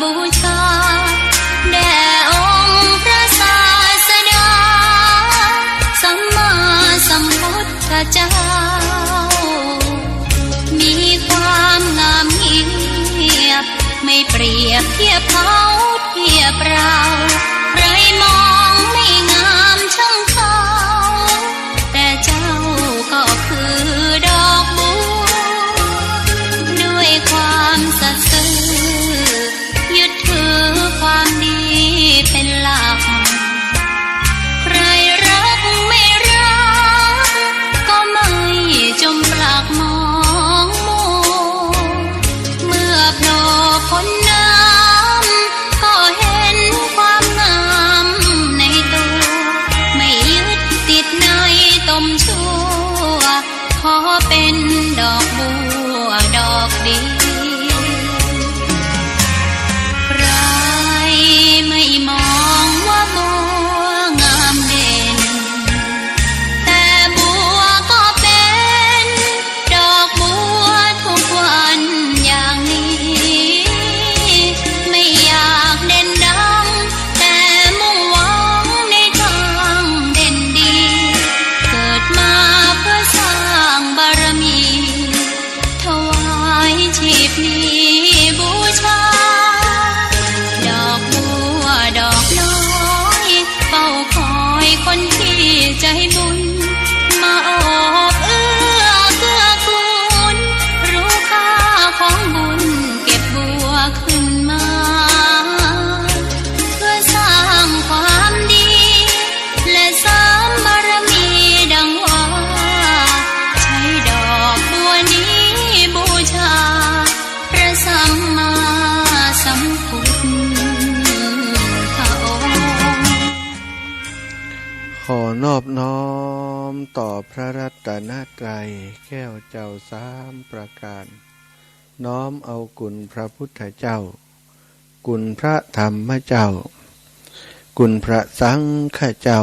บูชาแด่องค์พระศาสดาสัมมาสัมพุทธเจ้ามีความงามเงียบไม่เปรียบเทียบเขาเทียบเราใครมองไม่งามช่างเขาแต่เจ้าก็คือดอกบัวด้วยความสัตย์ซื่อยึดถือความดีเป็นหลักใครรักไม่รักก็ไม่จมปลักมองมัวเมื่อโผล่พ้นน้ำก็เห็นความงามในตัวไม่ยึดติดในตมชั่วขอเป็นดอกบัวดอกดีใครไม่มองว่าบัวงามเด่นแต่บัวก็เป็นดอกบัวทุกวันอย่างนี้ไม่อยากเด่นดังแต่มุ่งหวังในทางเด่นดีเกิดมาเพื่อสร้างบารมีถวายชีพนี้บูชาดอกบัวดอกน้อยเฝ้าคอยคนที่ใจบุญมาโอบเอื้อเกื้อกูลรู้ค่าของบุญเก็บบัวขึ้นมาเพื่อสร้างความดีและเสริมบารมีดังว่าใช้ดอกบัวนี้บูชาพระสัมมาสัมพุทธองค์ขอนอบน้อมต่อพระรัตนตรัยแก้วเจ้าสามประการน้อมเอากุณพระพุทธเจ้ากุณพระธรรมเจ้ากุณพระสังฆเจ้า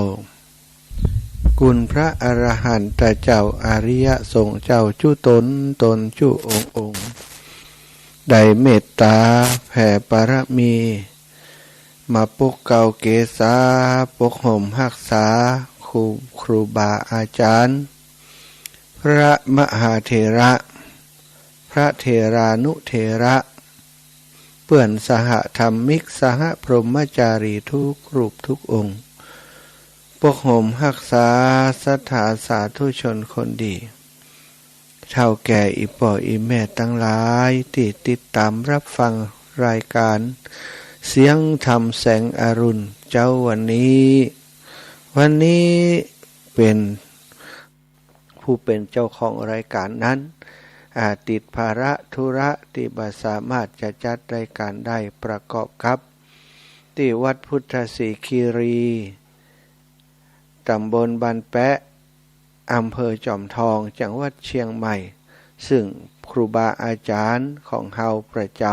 กุณพระอรหันตเจ้าอริยสงฆ์เจ้าจุตนตนจุองค์ได้เมตตาแผ่ปรมีมาปกเก่าเกษาปกห่มรักษาครูบาอาจารย์พระมหาเถระพระเถรานุเถระเปื่อนสหธรรมิกสหพรหมจารีทุกรูปทุกองค์ปกห่มรักษาศรัทธาสาธุชนคนดีเฒ่าแก่อีป่ออีแม่ทั้งหลายที่ติดตามรับฟังรายการเสียงธรรมแสงอรุณเจ้าวันนี้เป็นผู้เป็นเจ้าของรายการนั้นติดภาระธุระที่บ่สามารถจะจัดรายการได้ประกอบกับที่วัดพุทธศรีคีรีตำบลบ้านแปะอำเภอจอมทองจังหวัดเชียงใหม่ซึ่งครูบาอาจารย์ของเฮาประจ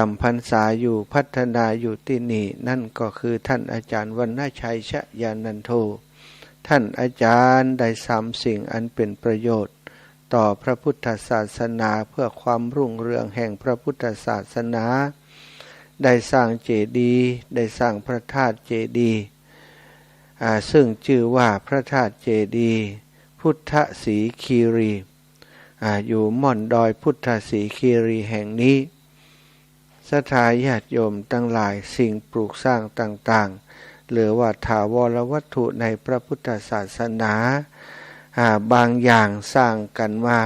ำพรรษาอยู่พัฒนาอยู่ที่นี่นั่นก็คือท่านอาจารย์วรรณชัยชยานันโทท่านอาจารย์ได้สามสิ่งอันเป็นประโยชน์ต่อพระพุทธศาสนาเพื่อความรุ่งเรืองแห่งพระพุทธศาสนาได้สร้างเจดีย์ได้สร้างพระธาตุเจดีย์ซึ่งชื่อว่าพระธาตุเจดีย์พุทธศรีคีรีอยู่ม่อนดอยพุทธศรีคีรีแห่งนี้ศรัทธาญาติโยมทั้งหลายสิ่งปลูกสร้างต่างๆหรือว่าถาวรวัตถุในพระพุทธศาสนาบางอย่างสร้างกันมา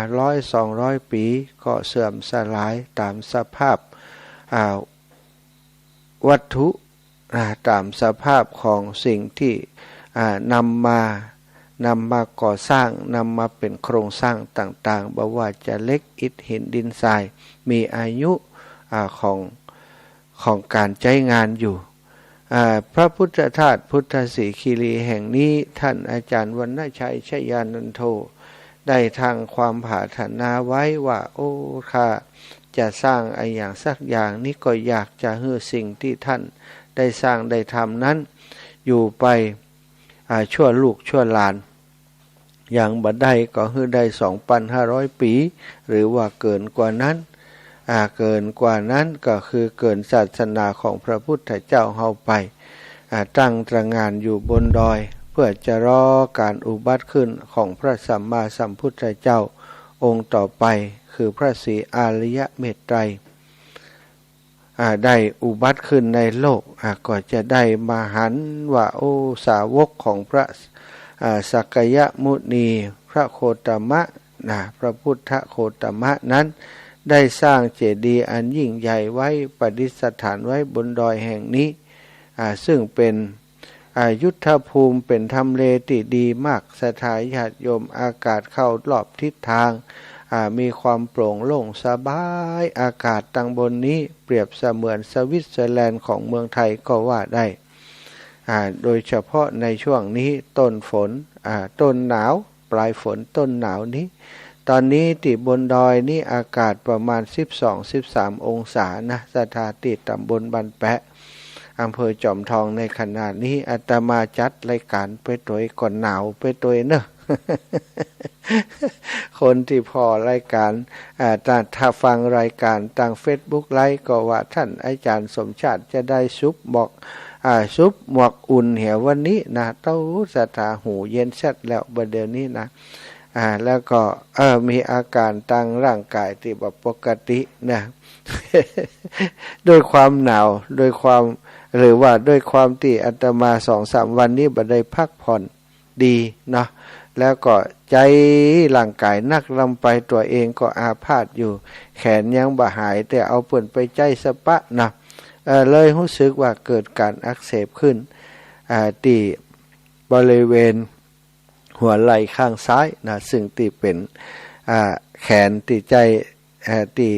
100-200 ปีก็เสื่อมสลายตามสภาพวัตถุตามสภาพของสิ่งที่นำมาก่อสร้างนำมาเป็นโครงสร้างต่างๆบ่ว่าจะเล็กอิฐหินดินทรายมีอายุของการใช้งานอยู่พระพุทธธาตุพุทธศรีคีรีแห่งนี้ท่านอาจารย์วรรณชัยชยานันโทได้ทางความปรารถนาไว้ว่าโอ้ข้าจะสร้างอะไรอย่างสักอย่างนี้ก็อยากจะให้สิ่งที่ท่านได้สร้างได้ทำนั้นอยู่ไปชั่วลูกชั่วหลาน อย่างบัดได้ก็คือได้ 2,500 ปีหรือว่าเกินกว่านั้น เกินกว่านั้นก็คือเกินศาสนาของพระพุทธเจ้าเฮาไปตั้งตระหง่านอยู่บนดอยเพื่อจะรอการอุบัติขึ้นของพระสัมมาสัมพุทธเจ้าองค์ต่อไปคือพระศรีอริยเมตไตรได้อุบัติขึ้นในโลกก็จะได้มาหันว่าโอ้สาวกของพระสักยมุนีพระโคตมะพระพุทธโคตมะนั้นได้สร้างเจดีย์อันยิ่งใหญ่ไว้ประดิษฐานไว้บนดอยแห่งนี้ซึ่งเป็นยุทธภูมิเป็นทำเลที่ดีมากสถานญาติโยมอากาศเข้ารอบทิศทางมีความโปร่งโล่งสบายอากาศตั้งบนนี้เปรียบเสมือนสวิตเซอร์แลนด์ของเมืองไทยก็ว่าได้โดยเฉพาะในช่วงนี้ต้นฝนต้นหนาวปลายฝนต้นหนาวนี้ตอนนี้ที่บนดอยนี่อากาศประมาณ 12-13 องศานะสถานที่ตำบลบันแปะอำเภอจอมทองในขณะนี้อาตมาจัดรายการไปตัวก่อนหนาวไปตัวเนอะ คนที่พอรายการถ้าฟังรายการทาง Facebook ไลฟ์ก็ว่าท่านอาจารย์สมชาติจะได้ซุปหมวกอุ่นเหี่ยววันนี้นะเต้าสถาหูเย็นเสร็จแล้วบัดเดี๋ยวนี้นะแล้วก็มีอาการทางร่างกายที่แบบปกตินะ ด้วยความหนาวด้วยความหรือว่าด้วยความที่อาตมา 2-3 วันนี้บ่ได้พักผ่อนดีเนาะแล้วก็ใจร่างกายนักลำไปตัวเองก็อาพาธอยู่แขนยังบ่หายแต่เอาเปิ่นไปใจสะปะนะเลยรู้สึกว่าเกิดการอักเสบขึ้นที่บริเวณหัวไหล่ข้างซ้ายนะซึ่งที่เป็นแขนที่ใจที่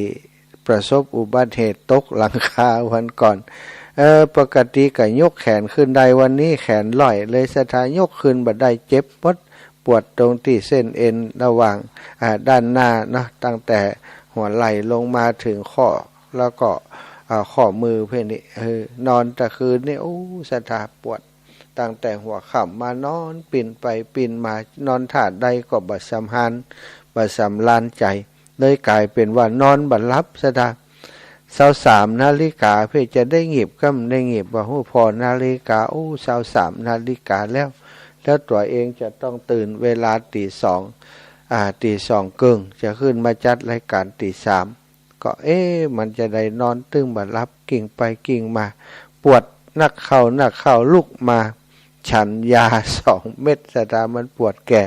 ประสบอุบัติเหตุตกหลังคาวันก่อนปกติก็ยกแขนขึ้นได้วันนี้แขนลอยเลยสถานยกขึ้นบ่ได้เจ็บปวดตรงที่เส้นเอ็นระหว่างด้านหน้านะตั้งแต่หัวไหล่ลงมาถึงข้อแล้วก็ข้อมือเพื่อนนี่นอนตะคืนนี่โอ้สถานปวดตั้งแต่หัวค่ำมานอนปิ่นไปปิ่นมานอนท่าใดก็บ่สำหันบ่สำลานใจเลยกลายเป็นว่านอนบ่หลับสถาน23 นาฬิกาเพื่อจะได้หยิบก็ได้หยิบว่าโอ้พอนาฬิกาโอ้23 นาฬิกาแล้วตัวเองจะต้องตื่นเวลาตี 2 ครึ่งจะขึ้นมาจัดรายการตี 3ก็มันจะได้นอนตึงบ่หลับกิ่งไปกิ่งมาปวดนักเข่าลุกมาฉันยา2 เม็ดสถานมันปวดแก่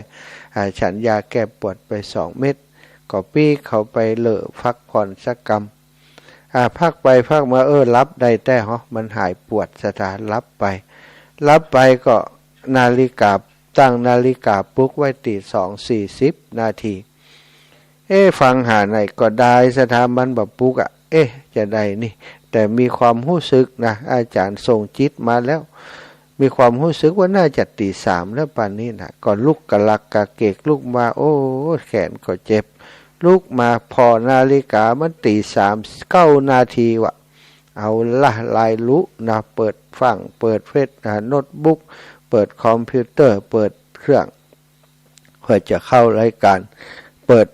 ฉันยาแก้ปวดไป2 เม็ดก็ปี้เขาไปเลอะพักผ่อนสักกรรมพักไปพักมารับได้แต่มันหายปวดสถานรับไปก็นาฬิกาตั้งนาฬิกาปลุกไว้ตี 2:40 นาทีฟังหาไหนก็ได้สถานมันแบบปลุกจะได้นี่แต่มีความรู้สึกนะอาจารย์ส่งจิตมาแล้วมีความรู้สึกว่าน่าจะตี 3แล้วป่านนี้นะก่อนลุกกะลักกะเกกลุกมาโอ้แขนก็เจ็บลุกมาพอนาฬิกามันตี 3:09 นาทีวะเอาละลายลุนะเปิดฟังเปิดเฟซโน้ตบุ๊กเปิดคอมพิวเตอร์เปิดเครื่องเพื่อจะเข้ารายการเปิด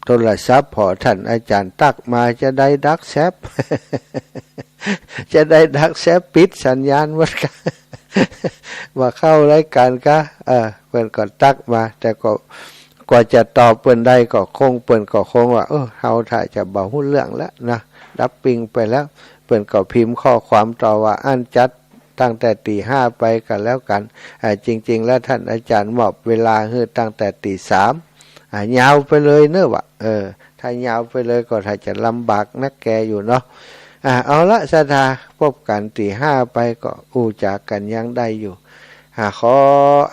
โทรศัพท์พอท่านอาจารย์ตักมาจะได้ดักแซป จะได้ดักแซปปิดสัญญาณวัดกัน มาเข้ารายการก็เพิ่นก็ตักมาแต่ก็กว่าจะตอบเปิ้นได้ก็คงเปิ้นก็คงว่าเฮาถ้าจะบ่ฮู้เรื่องแล้วนะรับปิงไปแล้วเปิ้นก็พิมพ์ข้อความต่อว่าอันจัดตั้งแต่ตี 5ไปกันแล้วกันจริงๆแล้วท่านอาจารย์มอบเวลาให้ตั้งแต่ตี 3ยาวไปเลยเนอะวะถ้ายาวไปเลยก็ถ้าจะลำบากนักแกอยู่เนาะเอาละสถาพบกันตี 5ไปก็จากกันยังได้อยู่ขอ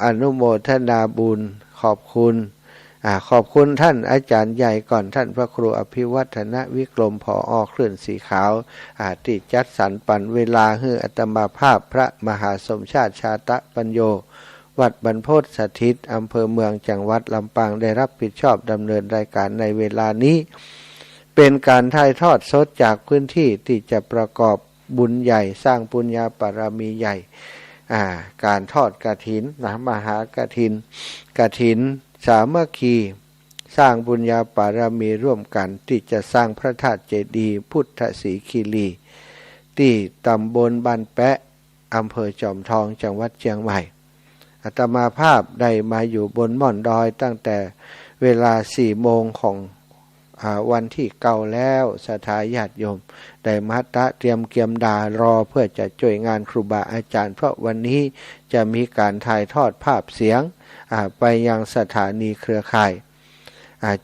อนุโมทนาบุญขอบคุณท่านอาจารย์ใหญ่ก่อนท่านพระครูอภิวัฒนวิกรมผอ.คลื่นสีขาวที่จัดสรรปันเวลาให้อาตมาภาพพระมหาสมชาติชาตปัญโยวัดบรรพตสถิตอำเภอเมืองจังหวัดลำปางได้รับผิดชอบดำเนินรายการในเวลานี้เป็นการถ่ายทอดสดจากพื้นที่ที่จะประกอบบุญใหญ่สร้างปุญญาบารมีใหญ่การทอดกฐินมหากฐินสามัคคี สร้างบุญญาบารมีร่วมกันที่จะสร้างพระธาตุเจดีย์พุทธศรีคีรีที่ตำบลบ้านแปะอำเภอจอมทองจังหวัดเชียงใหม่อาตมาภาพได้มาอยู่บนม่อนดอยตั้งแต่เวลา4 โมงของวันที่เก่าแล้วศรัทธาญาติโยมได้มาเตรียมเกียมดารอเพื่อจะช่วยงานครูบาอาจารย์เพราะวันนี้จะมีการถ่ายทอดภาพเสียงไปยังสถานีเครือข่าย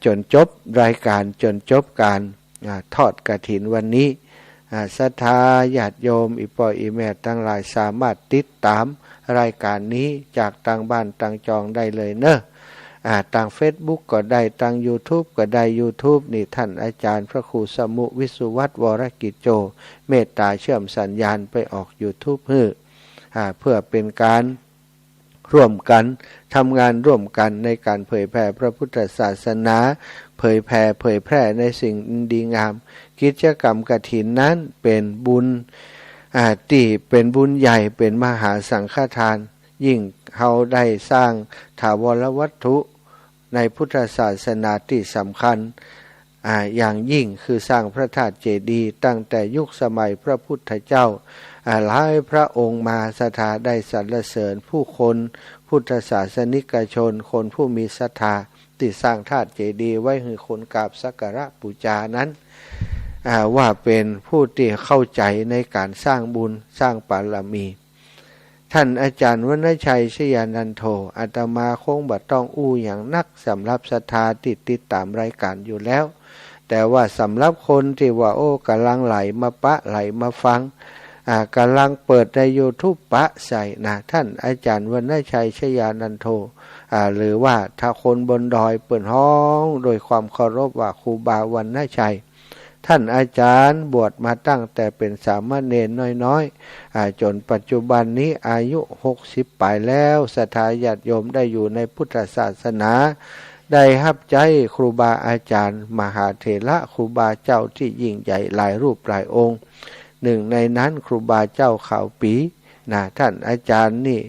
จนจบรายการจนจบการทอดกฐินวันนี้ศรัทธาญาติโยมอีพ่ออีแม่ทั้งหลายสามารถติดตามรายการนี้จากต่างบ้านต่างจองได้เลยเนอะทาง Facebook ก็ได้ทาง YouTube ก็ได้ YouTube นี่ท่านอาจารย์พระครูสมุวิสุวัฒน์วรกิจโจเมตตาเชื่อมสัญญาณไปออก YouTube เพื่อเป็นการร่วมกันทำงานร่วมกันในการเผยแผ่พระพุทธศาสนาเผยแพร่ในสิ่งดีงามกิจกรรมกฐินนั้นเป็นบุญที่เป็นบุญใหญ่เป็นมหาสังฆทานยิ่งเขาได้สร้างถาวรวัตถุในพุทธศาสนาที่สำคัญอย่างยิ่งคือสร้างพระธาตุเจดีย์ตั้งแต่ยุคสมัยพระพุทธเจ้าหลายพระองค์มาศรัทธาได้สรรเสริญผู้คนพุทธศาสนิกชนคนผู้มีศรัทธาที่สร้างธาตุเจดีย์ไว้ให้คนกราบสักการะบูชานั้นว่าเป็นผู้ที่เข้าใจในการสร้างบุญสร้างบารมีท่านอาจารย์วรรณชัยชยานันโทอาตมาคงบ่ต้องอู้อย่างนักสำหรับศรัทธาติดตามรายการอยู่แล้วแต่ว่าสำหรับคนที่ว่ากำลังไหลมาไหลมาฟังกำลังเปิดใน YouTube ใส่นะท่านอาจารย์วรรณชัยชยานันโทหรือว่าถ้าคนบนดอยเปิดห้องโดยความเคารพว่าครูบาวรรณชัยท่านอาจารย์บวชมาตั้งแต่เป็นสามเณรน้อยจนปัจจุบันนี้อายุ60ปลายแล้วศรัทธาญาติโยมได้อยู่ในพุทธศาสนาได้รับใจครูบาอาจารย์มหาเถระครูบาเจ้าที่ยิ่งใหญ่หลายรูปหลายองค์หนึ่งในนั้นครูบาเจ้าขาวปีท่านอาจารย์นี่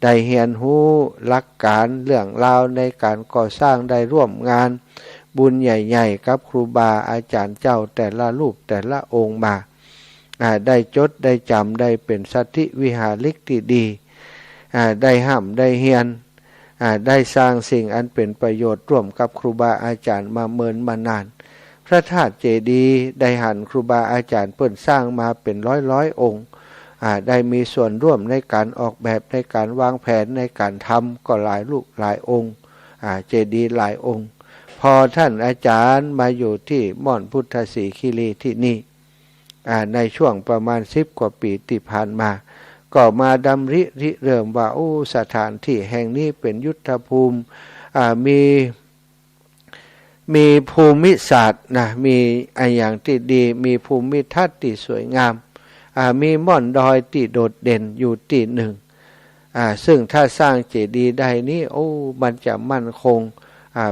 ได้เรียนรู้หลักการเรื่องราวในการก่อสร้างได้ร่วมงานบุญใหญ่ๆกับครูบาอาจารย์เจ้าแต่ละรูปแต่ละองค์มาได้จดได้จำได้เป็นสัตถิวิหาริกที่ดีได้ห้ามได้เฮียนได้สร้างสิ่งอันเป็นประโยชน์ร่วมกับครูบาอาจารย์มาเมินมานานพระธาตุเจดีย์ได้หันครูบาอาจารย์เปิ่นสร้างมาเป็นร้อยองค์ได้มีส่วนร่วมในการออกแบบในการวางแผนในการทำก็หลายลูกหลายองค์เจดีย์หลายองค์พอท่านอาจารย์มาอยู่ที่ม่อนพุทธศรีคีรีที่นี่ในช่วงประมาณ10 กว่าปีที่ผ่านมาก็มาดำริเริ่มว่าสถานที่แห่งนี้เป็นยุทธภูมิมีภูมิศาสตร์มีอย่างที่ดีมีภูมิทัศน์ที่สวยงามมีม่อนดอยที่โดดเด่นอยู่ที่หนึ่งซึ่งถ้าสร้างเจดีย์ใดนี้มันจะมั่นคง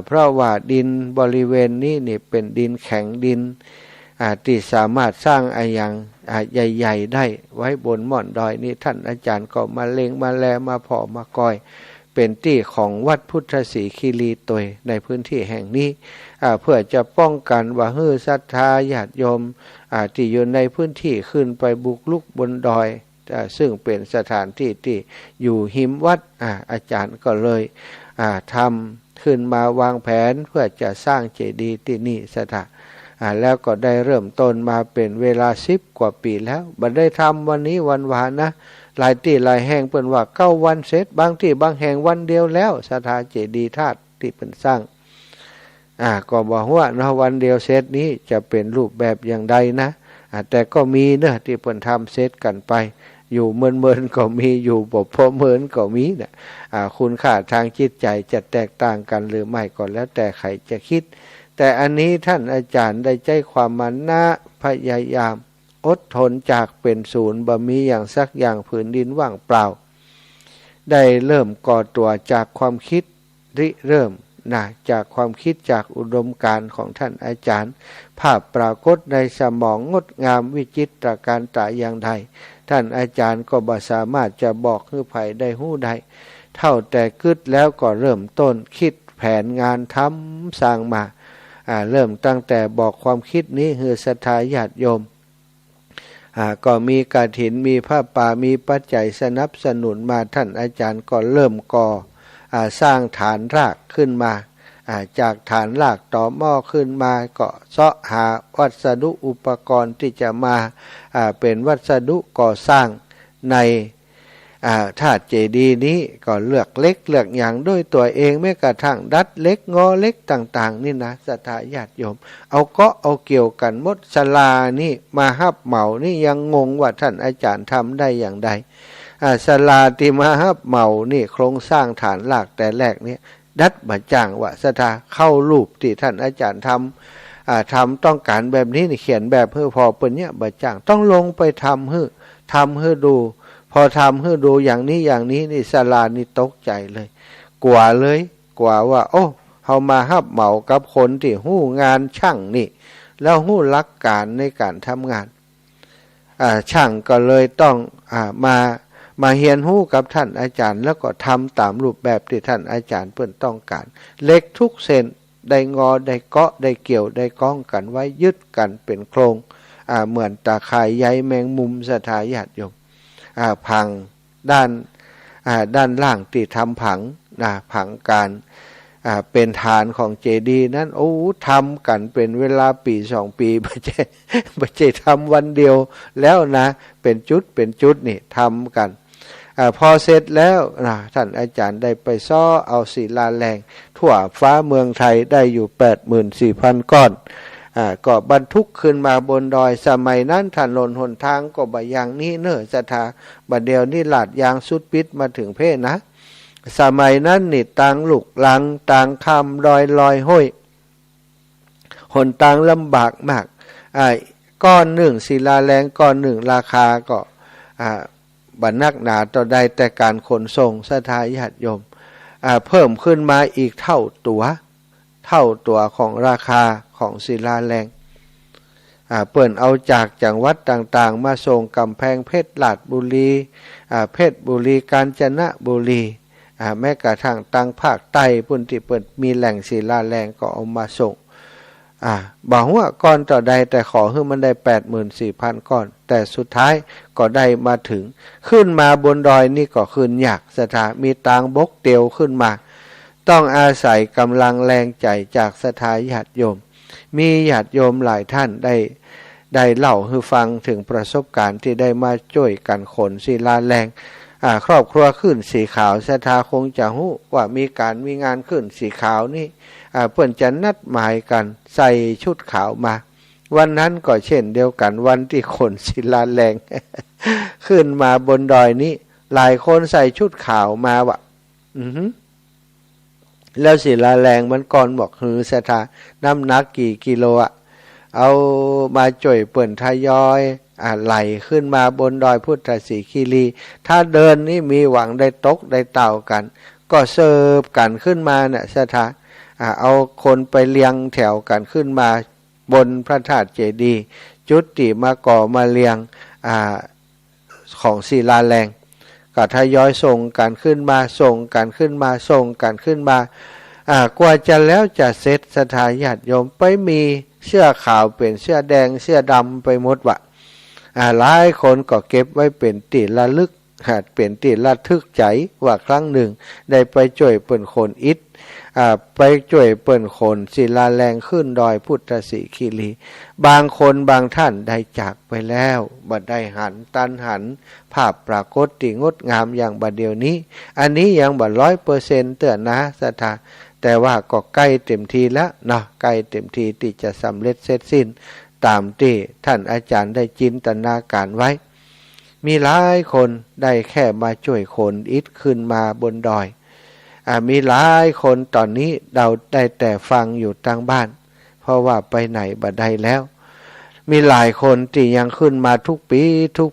เพราะว่าดินบริเวณนี้นี่เป็นดินแข็งดินที่สามารถสร้างอย่างใหญ่ๆได้ไว้บนม่อนดอยนี้ท่านอาจารย์ก็มาเล็งมาแลมาเพาะมากอยเป็นที่ของวัดพุทธศรีคีรีตยในพื้นที่แห่งนี้เพื่อจะป้องกันว่าศรัทธาญาติโยมที่อยู่ในพื้นที่ขึ้นไปบุกลุกบนดอยซึ่งเป็นสถานที่ที่อยู่หิมวัดอาจารย์ก็เลยทำขึ้นมาวางแผนเพื่อจะสร้างเจดีย์ที่นี่สถานแล้วก็ได้เริ่มต้นมาเป็นเวลา10 กว่าปีแล้วบัดได้ทำวันนี้วันวานนะหลายที่หลายแห่งเปิ้นว่า9 วันเสร็จบางที่บางแห่งวันเดียวแล้วสถานเจดีย์ธาตุที่เปิ้นสร้างก็บอกว่าวันเดียวเสร็จนี้จะเป็นรูปแบบอย่างใดนะแต่ก็มีนะที่เปิ้นทำเสร็จกันไปอยู่เมินก็มีอยู่บ่พอเมินก็มีนะคุณค่าทางจิตใจจะแตกต่างกันหรือไม่ก็แล้วแต่ใครจะคิดแต่อันนี้ท่านอาจารย์ได้ใจความมานะพยายามอดทนจากเป็นศูนย์บ่มีอย่างสักอย่างผืนดินว่างเปล่าได้เริ่มก่อตัวจากความคิดเริ่มจากความคิดจากอุดมการณ์ของท่านอาจารย์ภาพปรากฏในสมองงดงามวิจิตรการตะอย่างใดท่านอาจารย์ก็บ่สามารถจะบอกให้ไผได้ฮู้ได้เท่าแต่คิดแล้วก็เริ่มต้นคิด แผนงานทำสร้างมาเริ่มตั้งแต่บอกความคิดนี้คือศรัทธาญาติโยมก็มีกฐินมีผ้าป่ามีปัจจัยสนับสนุนมาท่านอาจารย์ก็เริ่มก่อสร้างฐานรากขึ้นมาจากฐานรากต่อหม้อขึ้นมาก็เสาะหาวัสดุอุปกรณ์ที่จะมาเป็นวัสดุก่อสร้างในธาตุเจดีย์นี้ก็เลือกเล็กเลือกอย่างด้วยตัวเองแม้กระทั่งดัดเล็กงอเล็กต่างๆนี่นะศรัทธาญาติโยมเอาเกาะเอาเกี่ยวกันหมดศาลานี่มาฮับเหมานี่ยังงงว่าท่านอาจารย์ทำได้อย่างใดศาลาที่มาฮับเหมานี่โครงสร้างฐานรากแต่แรกนี่ดัดบะจ่างว่าศรัทธาเข้ารูปที่ท่านอาจารย์ทำต้องการแบบนี้นี่เขียนแบบเพื่อพอเปิ้นเนี่ยบะจ่างต้องลงไปทำให้ดูพอทำให้ดูอย่างนี้นี่ศาลานี่ตกใจเลยกว่าว่าโอ้เฮามาฮับเหมากับคนที่ฮู้งานช่างนี่แล้วฮู้หลักการในการทำงานช่างก็เลยต้องมาเรียนรู้กับท่านอาจารย์แล้วก็ทำตามรูปแบบที่ท่านอาจารย์เพิ่นต้องการเล็กทุกเส้นได้งอได้เกาะได้เกี่ยวได้ก้องกันไว้ยึดกันเป็นโครงเหมือนตาข่ายใยแมงมุมศรัทธาญาติโยมผังด้านล่างที่ทำผังการเป็นฐานของเจดีย์นั้นโอ้ทำกันเป็นเวลาปี2 ปีไม่ใช่ทำวันเดียวแล้วนะเป็นจุดนี่ทำกันพอเสร็จแล้วท่านอาจารย์ได้ไปซ้อเอาศิลาแรงทั่วฟ้าเมืองไทยได้อยู่ 84,000 ก้อนก็บรรทุกขึ้นมาบนดอยสมัยนั้นถนนหนทางก็บ่อย่างนี้เน้อศรัทธาบัดเดียวนี่ลาดยางสุดปิดมาถึงเพนะสมัยนั้นนี่ต่างลูกหลังต่างคำลอยห้อยหนทางลำบากมากก้อนหนึ่งศิลาแรงก้อนหนึ่งราคาก็บันนักหนาต่อใดแต่การขนส่งศรัทธาญาติโยมเพิ่มขึ้นมาอีกเท่าตัวของราคาของศิลาแรงเปิ่นเอาจากจังหวัดต่างๆมาส่งกำแพงเพชรลาดบุรีเพชรบุรีกาญจนบุรีแม้กระทั่งตังภาคใต้พุ่นที่เปิ่นมีแหล่งศิลาแรงก็เอามาส่งบ่ฮู้ว่าก้อนต่อใดแต่ขอให้มันได้ 84,000 ก้อนแต่สุดท้ายก็ได้มาถึงขึ้นมาบนดอยนี่ก็ขึ้นยากศรัทธามีตางบกเตียวขึ้นมาต้องอาศัยกำลังแรงใจจากศรัทธาญาติโยมมีญาติโยมหลายท่านได้เล่าให้ฟังถึงประสบการณ์ที่ได้มาช่วยกันขนศิลาแรงครอบครัวขึ้นสีขาวศรัทธาคงจะรู้ว่ามีงานขึ้นสีขาวนี่เพิ่นจะนัดหมายกันใส่ชุดขาวมาวันนั้นก็เช่นเดียวกันวันที่ขนศิลาแรง ขึ้นมาบนดอยนี้หลายคนใส่ชุดขาวมาว่ะแล้วศิลาแรงมันก่อนบอกหือศรัทธาน้ำหนักกี่กิโลเอามาจ่อยเปิ่นทยอยไหลขึ้นมาบนดอยพุทธศรีคีรีถ้าเดินนี่มีหวังได้ตกได้เต่ากันก็เสิร์ฟกันขึ้นมาเนี่ยศรัทธาเอาคนไปเรียงแถวกันขึ้นมาบนพระธาตุเจดีย์จุดที่มาก่อมาเรียงของศิลาแรงก็ทยอยส่งกันขึ้นมากว่าจะแล้วจะเสร็จศรัทธาญาติโยมไปมีเสื้อขาวเป็นเสื้อแดงเสื้อดำไปหมดวะหลายคนก็เก็บไว้เป็นติระลึกเป็นติระทึกใจว่าครั้งหนึ่งได้ไปช่วยเปิ่นคนอิฐไปช่วยเปิ่นคนศิลาแรงขึ้นดอยพุทธศรีคีรีบางคนบางท่านได้จากไปแล้วบัดได้หันภาพปรากฏที่งดงามอย่างบัดเดียวนี้อันนี้ยังบัด100%เตือนนะศรัทธาแต่ว่าก็ใกล้เต็มทีแล้วเนาะใกล้เต็มทีที่จะสำเร็จเสร็จสิ้นตามที่ท่านอาจารย์ได้จินตนาการไว้มีหลายคนได้แค่มาช่วยคนอิฐขึ้นมาบนดอยมีหลายคนตอนนี้เราได้แต่ฟังอยู่ทางบ้านเพราะว่าไปไหนบ่ได้แล้วมีหลายคนที่ยังขึ้นมาทุก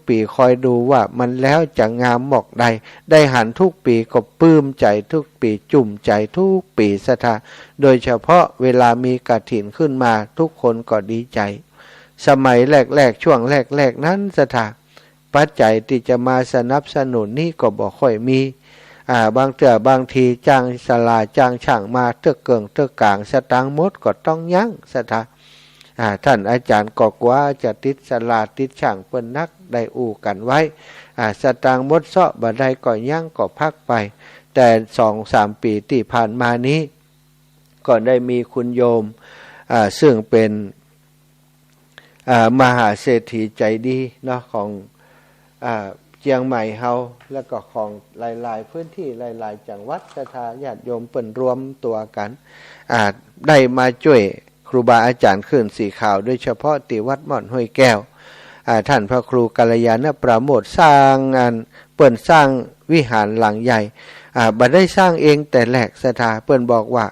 ปีคอยดูว่ามันแล้วจะงามหมอกใดได้หันทุกปีก็ปลื้มใจทุกปีจุ่มใจทุกปีศรัทธาโดยเฉพาะเวลามีกฐินขึ้นมาทุกคนก็ดีใจสมัยแรกช่วงแรกนั้นศรัทธาปัจจัยที่จะมาสนับสนุนนี่ก็บ่ค่อยมี บางบางทีจ้างสลาจ้างช่างมาเตื้อเกิงเตื้อกลางสตางค์หมดก็ต้องยั้งสถาท่านอาจารย์ก็กว่าจะติดสลาติดช่างเปิ้นนักได้อู่กันไว้สตางค์หมดเซาะบ่ได้ก็ยั้งก็พักไปแต่ 2-3 ปีที่ผ่านมานี้ก็ได้มีคุณโยมซึ่งเป็นมหาเศรษฐีใจดีเนาะของเชียงใหม่เฮาแล้วก็ของหลายๆพื้นที่หลายๆจังหวัดศรัทธาญาติโยมเปิ้นรวมตัวกันได้มาช่วยครูบาอาจารย์ขึ้นสีขาวโดยเฉพาะที่วัดม่อนห้วยแก้วท่านพระครูกัลยาณประโมทสร้างงานเปิ้นสร้างวิหารหลังใหญ่บ่ได้สร้างเองแต่แรกศรัทธาเปิ้นบอกว่า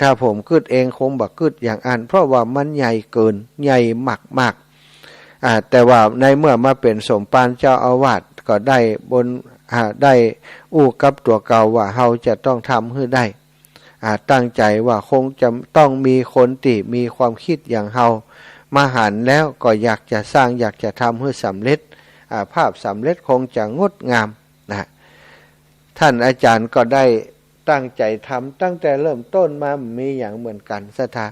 ถ้าผมกึดเองคงบ่กึดอย่างอันเพราะว่ามันใหญ่เกินใหญ่มากแต่ว่าในเมื่อมาเป็นสมภารเจ้าอาวาสก็ได้ได้อู้กับตัวเก่าว่าเฮาจะต้องทำให้ได้ตั้งใจว่าคงจะต้องมีคนที่มีความคิดอย่างเฮามาหันแล้วก็อยากจะสร้างอยากจะทำให้สำเร็จภาพสำเร็จคงจะงดงามนะท่านอาจารย์ก็ได้ตั้งใจทำตั้งแต่เริ่มต้นมามีอย่างเหมือนกันศรัทธา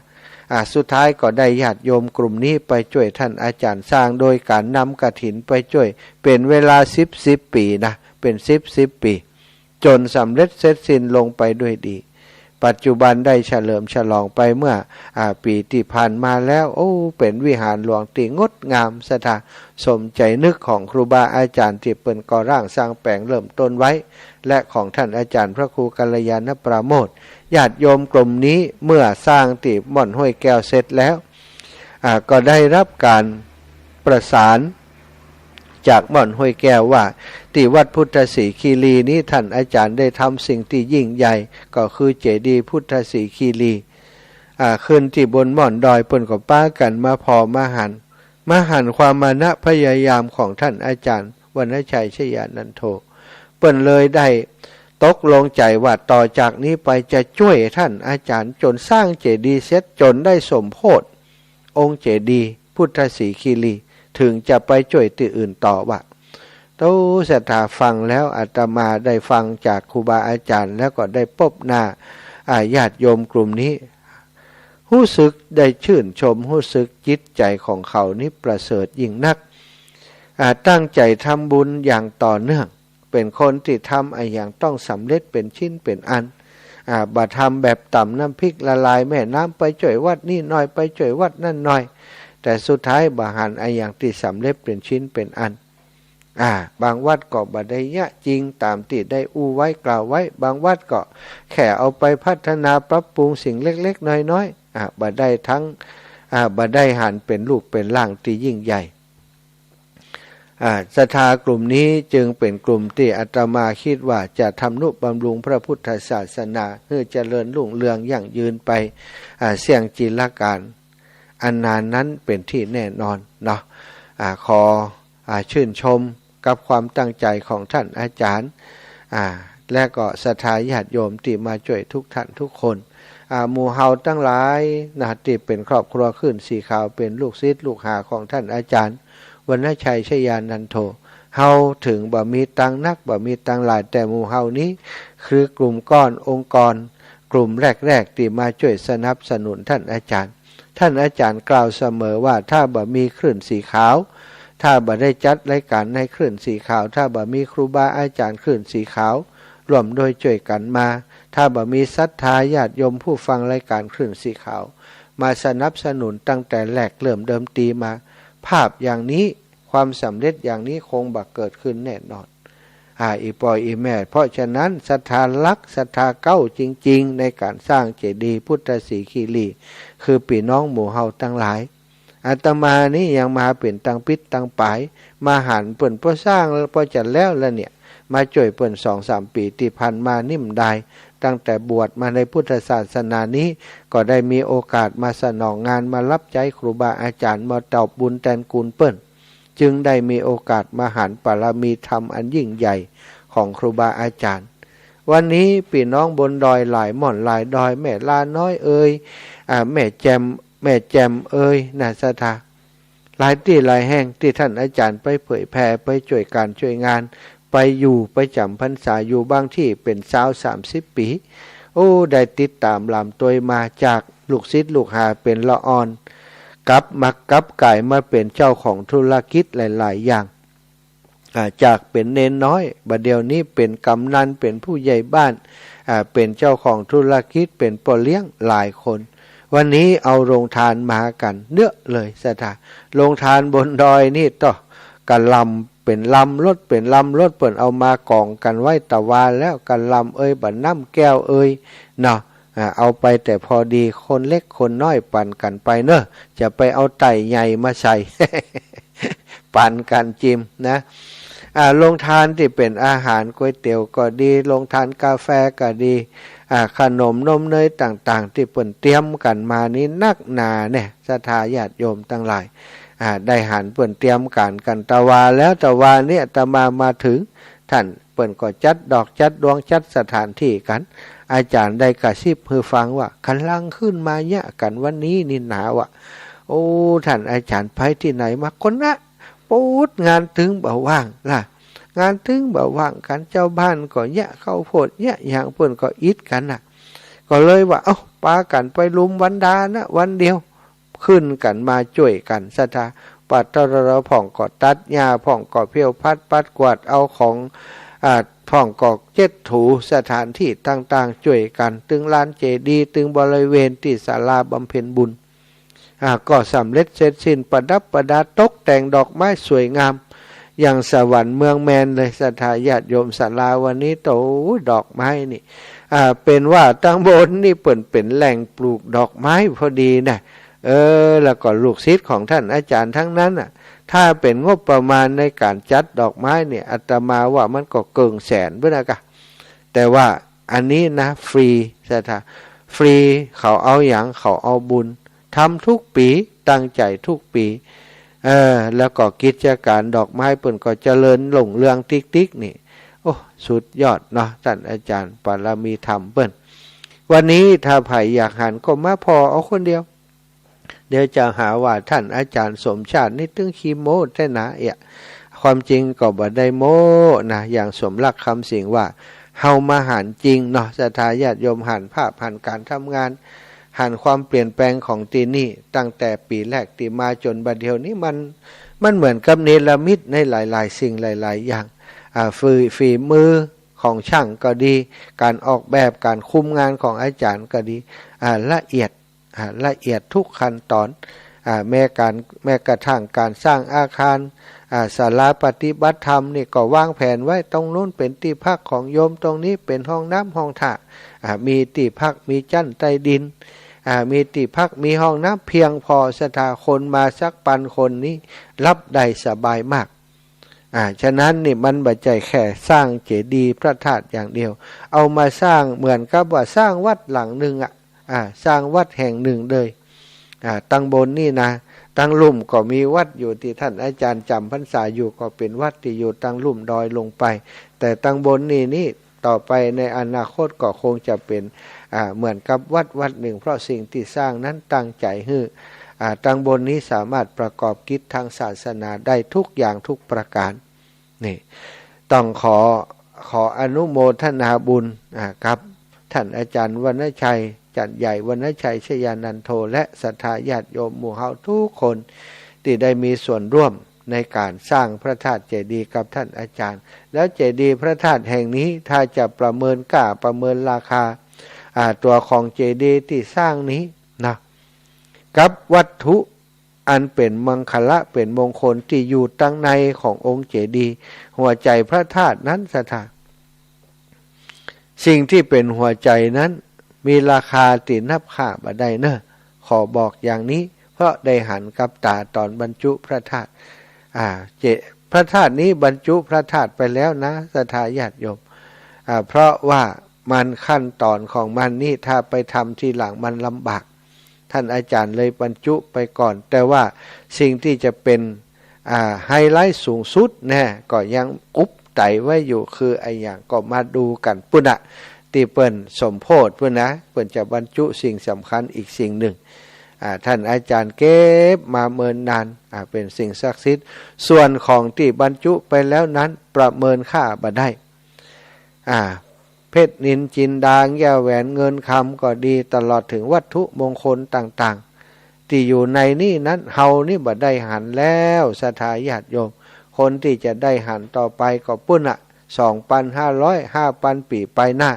สุดท้ายก็ได้ญาติโยมกลุ่มนี้ไปช่วยท่านอาจารย์สร้างโดยการนำกฐินไปช่วยเป็นเวลา10 ปีนะเป็น10 ปีจนสำเร็จเสร็จสิ้นลงไปด้วยดีปัจจุบันได้เฉลิมฉลองไปเมื่อปีที่ผ่านมาแล้วเป็นวิหารหลวงที่งดงามศรัทธาสมใจนึกของครูบาอาจารย์ที่เปิ้นก่อร่างสร้างแปลงเริ่มต้นไว้และของท่านอาจารย์พระครูกัลยาณประโมทญาติโยมกลุ่มนี้เมื่อสร้างที่ม่อนห้วยแก้วเสร็จแล้วก็ได้รับการประสานจากม่อนห้วยแก้วว่าที่วัดพุทธศรีคีรีนี้ท่านอาจารย์ได้ทำสิ่งที่ยิ่งใหญ่ก็คือเจดีย์พุทธศรีคีรีขึ้นที่บนม่อนดอยเปิ้นก็ป้ากันมาพอมาหันความมานะพยายามของท่านอาจารย์วรรณชัยชยานันโทเปิ้นเลยได้ตกลงใจว่าต่อจากนี้ไปจะช่วยท่านอาจารย์จนสร้างเจดีย์เสร็จจนได้สมโภชองค์เจดีย์พุทธศรีคีรีถึงจะไปช่วยที่อื่นต่อว่าตู้ศรัทธาฟังแล้วอาตมาได้ฟังจากครูบาอาจารย์แล้วก็ได้พบหน้าญาติโยมกลุ่มนี้รู้สึกได้ชื่นชมรู้สึกจิตใจของเขานี่ประเสริฐยิ่งนักตั้งใจทำบุญอย่างต่อเนื่องเป็นคนที่ทำอย่างต้องสำเร็จเป็นชิ้นเป็นอันบ่ทำแบบต่ำน้ำพริกละลายแม่น้ำไปจ่วยวัดนี่หน่อยไปจ่วยวัดนั่นหน่อยแต่สุดท้ายบ่หันอย่างที่สำเร็จเป็นชิ้นเป็นอันบางวัดก็บ่ได้ยะจริงตามที่ได้อู้ไว้กล่าวไว้บางวัดก็แค่เอาไปพัฒนาปรับปรุงสิ่งเล็กๆน้อยๆบ่ได้ทั้งบ่ได้หันเป็นรูปเป็นร่างที่ยิ่งใหญ่ศรัทธากลุ่มนี้จึงเป็นกลุ่มที่อาตมาคิดว่าจะทำนุบำรุงพระพุทธศาสนาให้เจริญรุ่งเรืองยั่งยืนไปเสี่ยงจีรการอันนานนั้นเป็นที่แน่นอนเนาะขอชื่นชมกับความตั้งใจของท่านอาจารย์และก็ศรัทธาญาติโยมที่มาช่วยทุกท่านทุกคนหมู่เฮาตั้งหลายที่เป็นครอบครัวขึ้นสีขาวเป็นลูกศิษย์ลูกหาของท่านอาจารย์วรรณชัยชยานันโทเฮาถึงบ่มีตังนักบ่มีตังหลายแต่หมู่เฮานี้คือกลุ่มก้อนองค์กรกลุ่มแรกๆที่มาช่วยสนับสนุนท่านอาจารย์กล่าวเสมอว่าถ้าบ่มีคลื่นสีขาวถ้าบ่ได้จัดรายการในคลื่นสีขาวถ้าบ่มีครูบาอาจารย์คลื่นสีขาวรวมโดยช่วยกันมาถ้าบ่มีศรัทธาญาติโยมผู้ฟังรายการคลื่นสีขาวมาสนับสนุนตั้งแต่แรกเริ่มเดิมทีมาภาพอย่างนี้ความสำเร็จอย่างนี้คงบ่เกิดขึ้นแน่นอนอีปอยอีแม่เพราะฉะนั้นศรัทธาลักศรัทธาเก้าจริงๆในการสร้างเจดีย์พุทธศรีคีรีคือพี่น้องหมู่เฮาทั้งหลายอาตมานี่ยังมาเป็นตังปิดตังปายมาหันเปิ้นพอสร้างพอจัดแล้วเนี่ยมาช่วยเปิ้น 2-3 ปีที่ผ่านมานิ่มได้ตั้งแต่บวชมาในพุทธศาสนานี้ก็ได้มีโอกาสมาสนองงานมารับใช้ครูบาอาจารย์มาตอบบุญแทนคุณเปิ้นจึงได้มีโอกาสมาหันบารมีธรรมอันยิ่งใหญ่ของครูบาอาจารย์วันนี้พี่น้องบนดอยหลายหม่อนหลายดอยแม่ลาน้อยเอ่ยแม่แจมเอ่ยน่าศรัทธาหลายที่หลายแห่งที่ท่านอาจารย์ไปเผยแผ่ไปช่วยการช่วยงาน ไปอยู่ไปจำพรรษาอยู่บางที่เป็น20-30 ปีโอ้ได้ติดตามลำตัวมาจากลูกศิษย์ลูกหาเป็นละอ่อนกลับกลายมาเป็นเจ้าของธุรกิจหลายๆอย่างจากเป็นเนนน้อยบัดเดี๋ยวนี้เป็นกำนันเป็นผู้ใหญ่บ้านเป็นเจ้าของธุรกิจเป็นปอเลี้ยงหลายคนวันนี้เอาโรงทานมากันเนื้อเลยสถานโรงทานบนดอยนี่ต่อกันลำเป็นลำรถเป็นลำรถเปิ่นเอามากองกันไว้ตะวาแล้วกันลำบัดน้ำแก้วเนาะเอาไปแต่พอดีคนเล็กคนน้อยปั่นกันไปเนอะจะไปเอาไต่ใหญ่มาใส่ ปั่นกันจิมนะโรงทานที่เป็นอาหารก๋วยเตี๋ยวก็ดีโรงทานกาแฟก็ดีขนมนมเนยต่างๆที่เปิ่นเตรียมกันมานี้นักหนาเนี่ยศรัทธาญาติโยมทั้งหลายได้หันเปิ่นเตรียมกันตะวาแล้วตะวาเนี่ยตะมาถึงท่านเปิ่นก็จัดดอกจัดดวงจัดสถานที่กันอาจารย์ได้กระซิบให้ฟังว่าคันลังขึ้นมาเนี่ยกันวันนี้นี่หนาวโอ้ท่านอาจารย์ไปที่ไหนมาคนนะปูดงานถึงบ่ว่างล่ะงานถึงบ่ว่างกันเจ้าบ้านก็เนี่ยเข้าโพดเนี่ยอย่างเปิ่นก็อิดกันก็เลยว่าปากันไปลุมวันดานะวันเดียวขึ้นกันมาช่วยกันศรัทธาปัดตระผ่องก็ตัดหญ้าผ่องก็เพี้ยวปัดกวาดเอาของผ่องก็เจ็ดถูสถานที่ต่างๆช่วยกันตึงลานเจดีย์ตึงบริเวณที่ศาลาบำเพ็ญบุญก็สำเร็จเสร็จสิ้นประดับประดาตกแต่งดอกไม้สวยงามอย่างสวรรค์เมืองแมนเลยศรัทธาญาติโยมศาลาวันนี้โตดอกไม้นี่เป็นว่าตั้งบนนี่เป็นแหล่งปลูกดอกไม้พอดีนะแล้วก็ลูกศิษย์ของท่านอาจารย์ทั้งนั้นถ้าเป็นงบประมาณในการจัดดอกไม้เนี่ยอาตมาว่ามันก็เกินแสนเพื่อนกะแต่ว่าอันนี้นะฟรีศรัทธาฟรีเขาเอาอย่างเขาเอาบุญทำทุกปีตั้งใจทุกปีแล้วก็กิจการดอกไม้เปิ่นก็เจริญหลงเรืองติ๊กนี่โอ้สุดยอดเนาะท่านอาจารย์ปารมีธรรมเปิ่นวันนี้ถ้าไผ่อยากหันก็มาพอเอาคนเดียวเดี๋ยวจะหาว่าท่านอาจารย์สมชาตินี่ตึงขี้โม้แต่นะความจริงก็บ่ได้โม้นะอย่างสมรักคำสิงว่าเฮามาหันจริงเนาะศรัทธาญาติโยมหันภาพหันการทำงานหันความเปลี่ยนแปลงของที่นี่ตั้งแต่ปีแรกที่มาจนบัดเดี๋ยวนี้มันเหมือนกับเนรมิตในหลายๆสิ่งหลายๆอย่างฝีมือของช่างก็ดีการออกแบบการคุมงานของอาจารย์ก็ดีละเอียดทุกขั้นตอนแม้กระทั่งการสร้างอาคารศาลาปฏิบัติธรรมนี่ก็วางแผนไว้ตรงนู้นเป็นที่พักของโยมตรงนี้เป็นห้องน้ำห้องท่ามีที่พักมีจั่นใต้ดินมีที่พักมีห้องน้ำเพียงพอศรัทธาคนมาสัก1,000 คนนี้รับได้สบายมากฉะนั้นนี่มันบ่ใช่แค่สร้างเจดีย์พระธาตุอย่างเดียวเอามาสร้างเหมือนกับว่าสร้างวัดหลังหนึ่งสร้างวัดแห่งหนึ่งเลยตั้งบนนี่นะตั้งลุ่มก็มีวัดอยู่ที่ท่านอาจารย์จำพรรษาอยู่ก็เป็นวัดที่อยู่ตั้งลุ่มดอยลงไปแต่ตั้งบนนี่ต่อไปในอนาคตก็คงจะเป็นเหมือนกับวัดหนึ่งเพราะสิ่งที่สร้างนั้นตั้งใจให้ตั้งบนนี้สามารถประกอบกิจทางศาสนาได้ทุกอย่างทุกประการนี่ต้องขออนุโมทนาบุญครับท่านอาจารย์วรรณชัยจัดใหญ่วรรณชัยชยานันโทและศรัทธาญาติโยมหมู่เฮาทุกคนที่ได้มีส่วนร่วมในการสร้างพระธาตุเจดีย์กับท่านอาจารย์แล้วเจดีย์พระธาตุแห่งนี้ถ้าจะประเมินราคาตัวของเจดีย์ที่สร้างนี้นะกับวัตถุอันเป็นมังคละเป็นมงคลที่อยู่ตั้งในขององค์เจดีย์หัวใจพระธาตุนั้นศรัทธาสิ่งที่เป็นหัวใจนั้นมีราคาตีนับค่าบ่ได้เนอะขอบอกอย่างนี้เพราะได้หันกับตาตอนบรรจุพระธาตุพระธาตุนี้บรรจุพระธาตุไปแล้วนะศรัทธาญาติโยมเพราะว่ามันขั้นตอนของมันนี่ถ้าไปทำทีหลังมันลำบากท่านอาจารย์เลยบรรจุไปก่อนแต่ว่าสิ่งที่จะเป็นไฮไลท์สูงสุดแน่ก็ยังอุบไตไว้อยู่คือไอ้อย่างก็มาดูกันปุ่นตีเปิ้นสมโพธิปุ่นนะเปิ้นจะบรรจุสิ่งสำคัญอีกสิ่งหนึ่ง ท่านอาจารย์เก็บมาเมินนานเป็นสิ่งศักดิ์สิทธิ์ส่วนของที่บรรจุไปแล้วนั้นประเมินค่าบ่ได้เพชรนินจินดาแก้วแหวนเงินคำก็ดีตลอดถึงวัตถุมงคลต่างๆที่อยู่ในนี่นั้นเฮานี่บ่ได้หันแล้วศรัทธาญาติโยมคนที่จะได้หันต่อไปก็ปุ่น2,500 5,000 ปีไปหน้า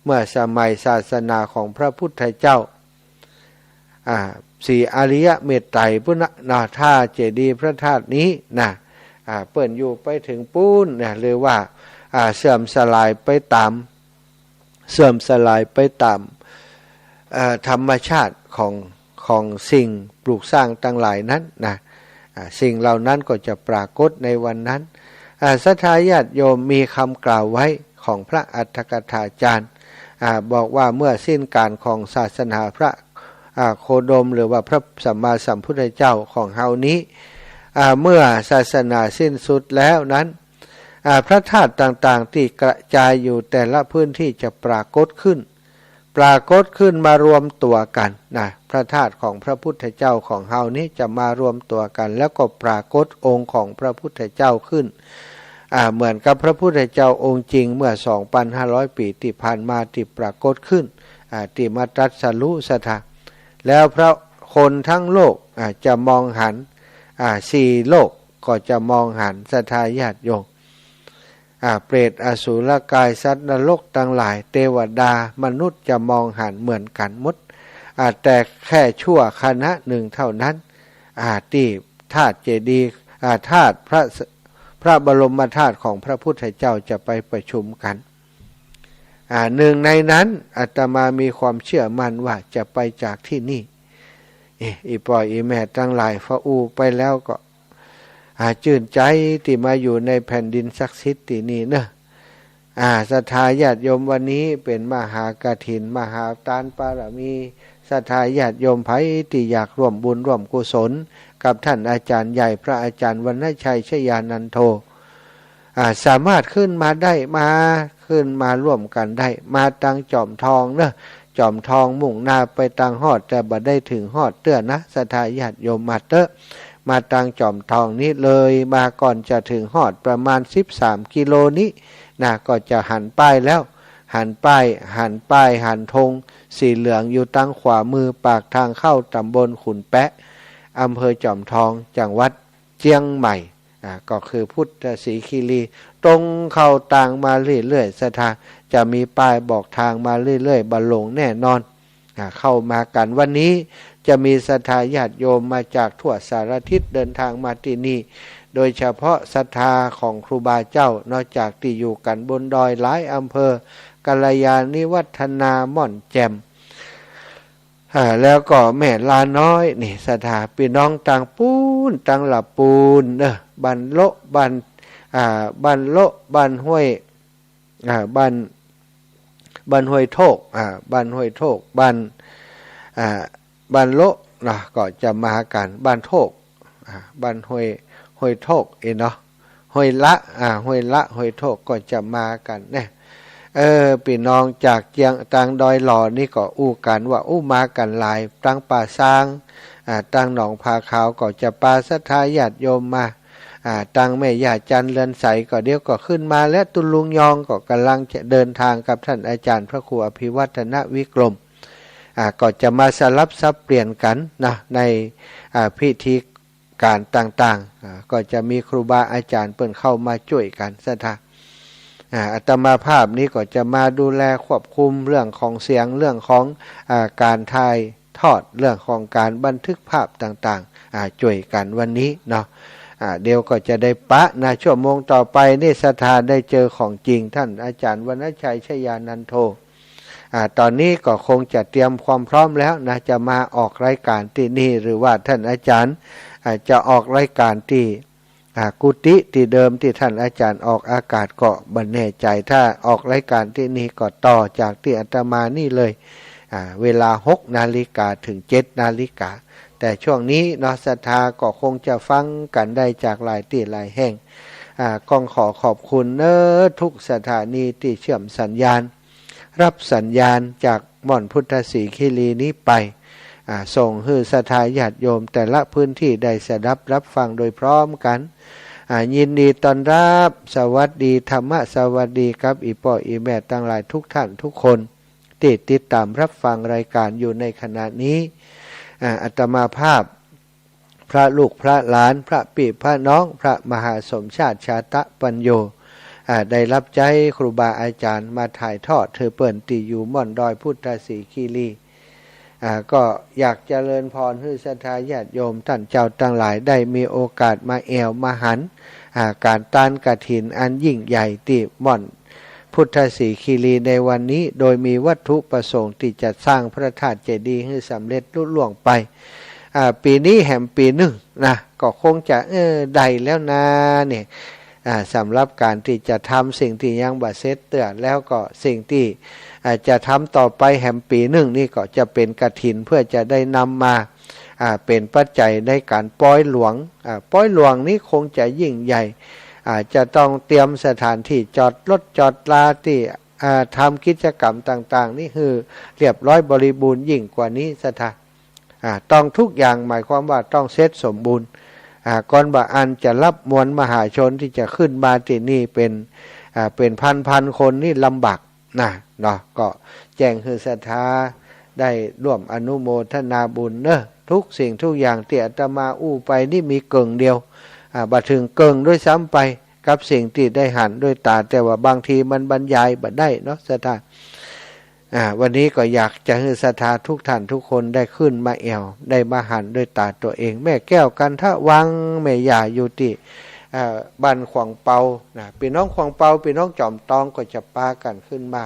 เมื่อสมัยศาสนาของพระพุทธเจ้าสี่อริยเมตไตรปุณณาท่าเจดีย์พระธาตุนี้นะเปิ่นอยู่ไปถึงปูนนะหรือว่าเสื่อมสลายไปตามธรรมชาติของสิ่งปลูกสร้างต่างหลายนั้นนะสิ่งเหล่านั้นก็จะปรากฏในวันนั้นศรัทธาญาติโยมมีคำกล่าวไว้ของพระอัฏฐกถาจารย์บอกว่าเมื่อสิ้นการของศาสนาพระโคดมหรือว่าพระสัมมาสัมพุทธเจ้าของเฮานี้เมื่อศาสนาสิ้นสุดแล้วนั้นพระธาตุต่างๆที่กระจายอยู่แต่ละพื้นที่จะปรากฏขึ้นมารวมตัวกันนะพระธาตุของพระพุทธเจ้าของเฮานี้จะมารวมตัวกันแล้วก็ปรากฏองค์ของพระพุทธเจ้าขึ้นเหมือนกับพระพุทธเจ้าองค์จริงเมื่อ 2,500 ปีที่ผ่านมาที่ปรากฏขึ้นที่มาตรัสรู้ศรัทธาแล้วพระคนทั้งโลกจะมองหัน4โลกก็จะมองหันศรัทธาญาติโยมเปรตอสุรกายสัตว์นรกทั้งหลายเทวดามนุษย์จะมองหันเหมือนกันหมดแต่แค่ชั่วขณะหนึ่งเท่านั้นที่ธาตุเจดีย์ธาตุพระบรมธาตุของพระพุทธเจ้าจะไปประชุมกันหนึ่งในนั้นอาตมามีความเชื่อมั่นว่าจะไปจากที่นี่อีปอยอีแม่ทั้งหลายฟ้าอูไปแล้วก็ชื่นใจที่มาอยู่ในแผ่นดินศักดิ์สิทธิ์ที่นี่เนอะศรัทธาญาติโยมวันนี้เป็นมหากฐินมหาทานปารมีศรัทธาญาติโยมไผที่อยากร่วมบุญร่วมกุศลกับท่านอาจารย์ใหญ่พระอาจารย์วรรณชัยชยานันโทสามารถขึ้นมาได้ขึ้นมาร่วมกันได้มาตังจอมทองเนอะจอมทองมุ่งหน้าไปตังฮอดแต่บ่ได้ถึงฮอดเตื้อนะศรัทธาญาติโยมมาเตอะมาตังจอมทองนี้เลยมาก่อนจะถึงฮอดประมาณ13 กิโลนี้นะก็จะหันป้ายแล้วหันป้ายธงสีเหลืองอยู่ตั้งขวามือปากทางเข้าตำบลขุนแปะอำเภอจอมทองจังหวัดเชียงใหม่ก็คือพุทธศรีคีรีตรงเข้าต่างมาเรื่อยๆศรัทธาจะมีป้ายบอกทางมาเรื่อยๆบรรลงแน่นอนเข้ามากันวันนี้จะมีศรัทธาญาติโยมมาจากทั่วสารทิศเดินทางมาที่นี่โดยเฉพาะศรัทธาของครูบาเจ้านอกจากที่อยู่กันบนดอยหลายอำเภอกัลยาณิวัฒนาม่อนแจ่มแล้วก็แม่ลาน้อยนี่ศรัทธาพี่น้องต่างปูนต่างหลับปูนบันโลบันห้วยบันห้วยโทกบันห้วยโทกบันโลนะก็จะมากันบันโทกบันห้วยโทกเนาะห้วยละห้วยโทกก็จะมากันเนี่ยพี่น้องจากเจียงตังดอยหล่อนี่ก็อู้กันว่ามากันหลายตังป่าซางตังหนองผาขาวก็จะปาศรัทธาญาติโยมมาตังแม่ย่าจันเรือนใสก็เดี๋ยวก็ขึ้นมาและตุลุงยองก็กำลังจะเดินทางกับท่านอาจารย์พระครูอภิวัฒนวิกรมก็จะมาสลับซับเปลี่ยนกันนะในพิธีการต่างๆก็จะมีครูบาอาจารย์เปิ่นเข้ามาช่วยกันศรัทธาอาตมาภาพนี้ก็จะมาดูแลควบคุมเรื่องของเสียงเรื่องของการถ่ายทอดเรื่องของการบันทึกภาพต่างๆช่วยกันวันนี้เนาะเดี๋ยวก็จะได้ปะนะชั่วโมงต่อไปนี่ศรัทธาได้เจอของจริงท่านอาจารย์วรรณชัยชยานันโทตอนนี้ก็คงจะเตรียมความพร้อมแล้วนะจะมาออกรายการที่นี่หรือว่าท่านอาจารย์จะออกรายการที่กุฏิที่เดิมที่ท่านอาจารย์ออกอากาศก็บันแน่ใจถ้าออกรายการที่นี่ก็ต่อจากที่อาตมานี่เลยเวลา6 นาฬิกาถึง7 นาฬิกาแต่ช่วงนี้เนาะศรัทธาก็คงจะฟังกันได้จากหลายที่หลายแห่งก็ขอขอบคุณทุกสถานีที่เชื่อมสัญญาณรับสัญญาณจากม่อนพุทธศรีคีรีนี้ไป ส่งให้ศรัทธาญาติโยมแต่ละพื้นที่ได้สดับรับฟังโดยพร้อมกันยินดีต้อนรับสวัสดีธรรมะสวัสดีครับอีพ่ออีแม่ทั้งหลายทุกท่านทุกคนที่ติดตามรับฟังรายการอยู่ในขณะนี้อาตมาภาพพระลูกพระหลานพระปิพระน้องพระมหาสมชาติชาตะปัญโยได้รับใจครูบาอาจารย์มาถ่ายทอดเธอเปิ่นตีอยู่ม่อนดอยพุทธศรีคีรีก็อยากเจริญพรให้ศรัทธาญาติโยมท่านเจ้าทั้งหลายได้มีโอกาสมาแอวมาหันการต้านกฐินอันยิ่งใหญ่ที่ม่อนพุทธศรีคีรีในวันนี้โดยมีวัตถุประสงค์ที่จะสร้างพระธาตุเจดีย์ให้สำเร็จลุล่วงไปปีนี้แหมปีหนึ่งนะก็คงจะได้แล้วนะเนี่ยสำหรับการที่จะทำสิ่งที่ยังบ่เสร็จเตือนแล้วก็สิ่งที่จะทำต่อไปแหมปีหนึ่งนี่ก็จะเป็นกฐินเพื่อจะได้นำมาเป็นปัจจัยในการปล่อยหลวงปล่อยหลวงนี้คงจะยิ่งใหญ่จะต้องเตรียมสถานที่จอดรถจอดลาที่ทำกิจกรรมต่างๆนี่คือเรียบร้อยบริบูรณ์ยิ่งกว่านี้สถานต้องทุกอย่างหมายความว่าต้องเสร็จสมบูรณ์ก่อนบ่อันจะรับมวลมหาชนที่จะขึ้นมาที่นี่เป็นพันคนนี่ลำบากนะเนาะก็แจ้งคือศรัทธาได้ร่วมอนุโมทนาบุญเนอะทุกสิ่งทุกอย่างที่อาตมาอู้ไปนี่มีเกิงเดียวบ่ถึงเกิงด้วยซ้ำไปกับสิ่งที่ได้หันด้วยตาแต่ว่าบางทีมันบรรยายบ่ได้เนาะศรัทธาวันนี้ก็อยากจะให้ศรัทธาทุกท่านทุกคนได้ขึ้นมาแอวได้มาหันด้วยตาตัวเองแม่แก้วกันทะวังแม่ย่าอยู่ที่บ้านขวางเปาพี่น้องขวางเปาพี่น้องจอมตองก็จะปากันขึ้นมา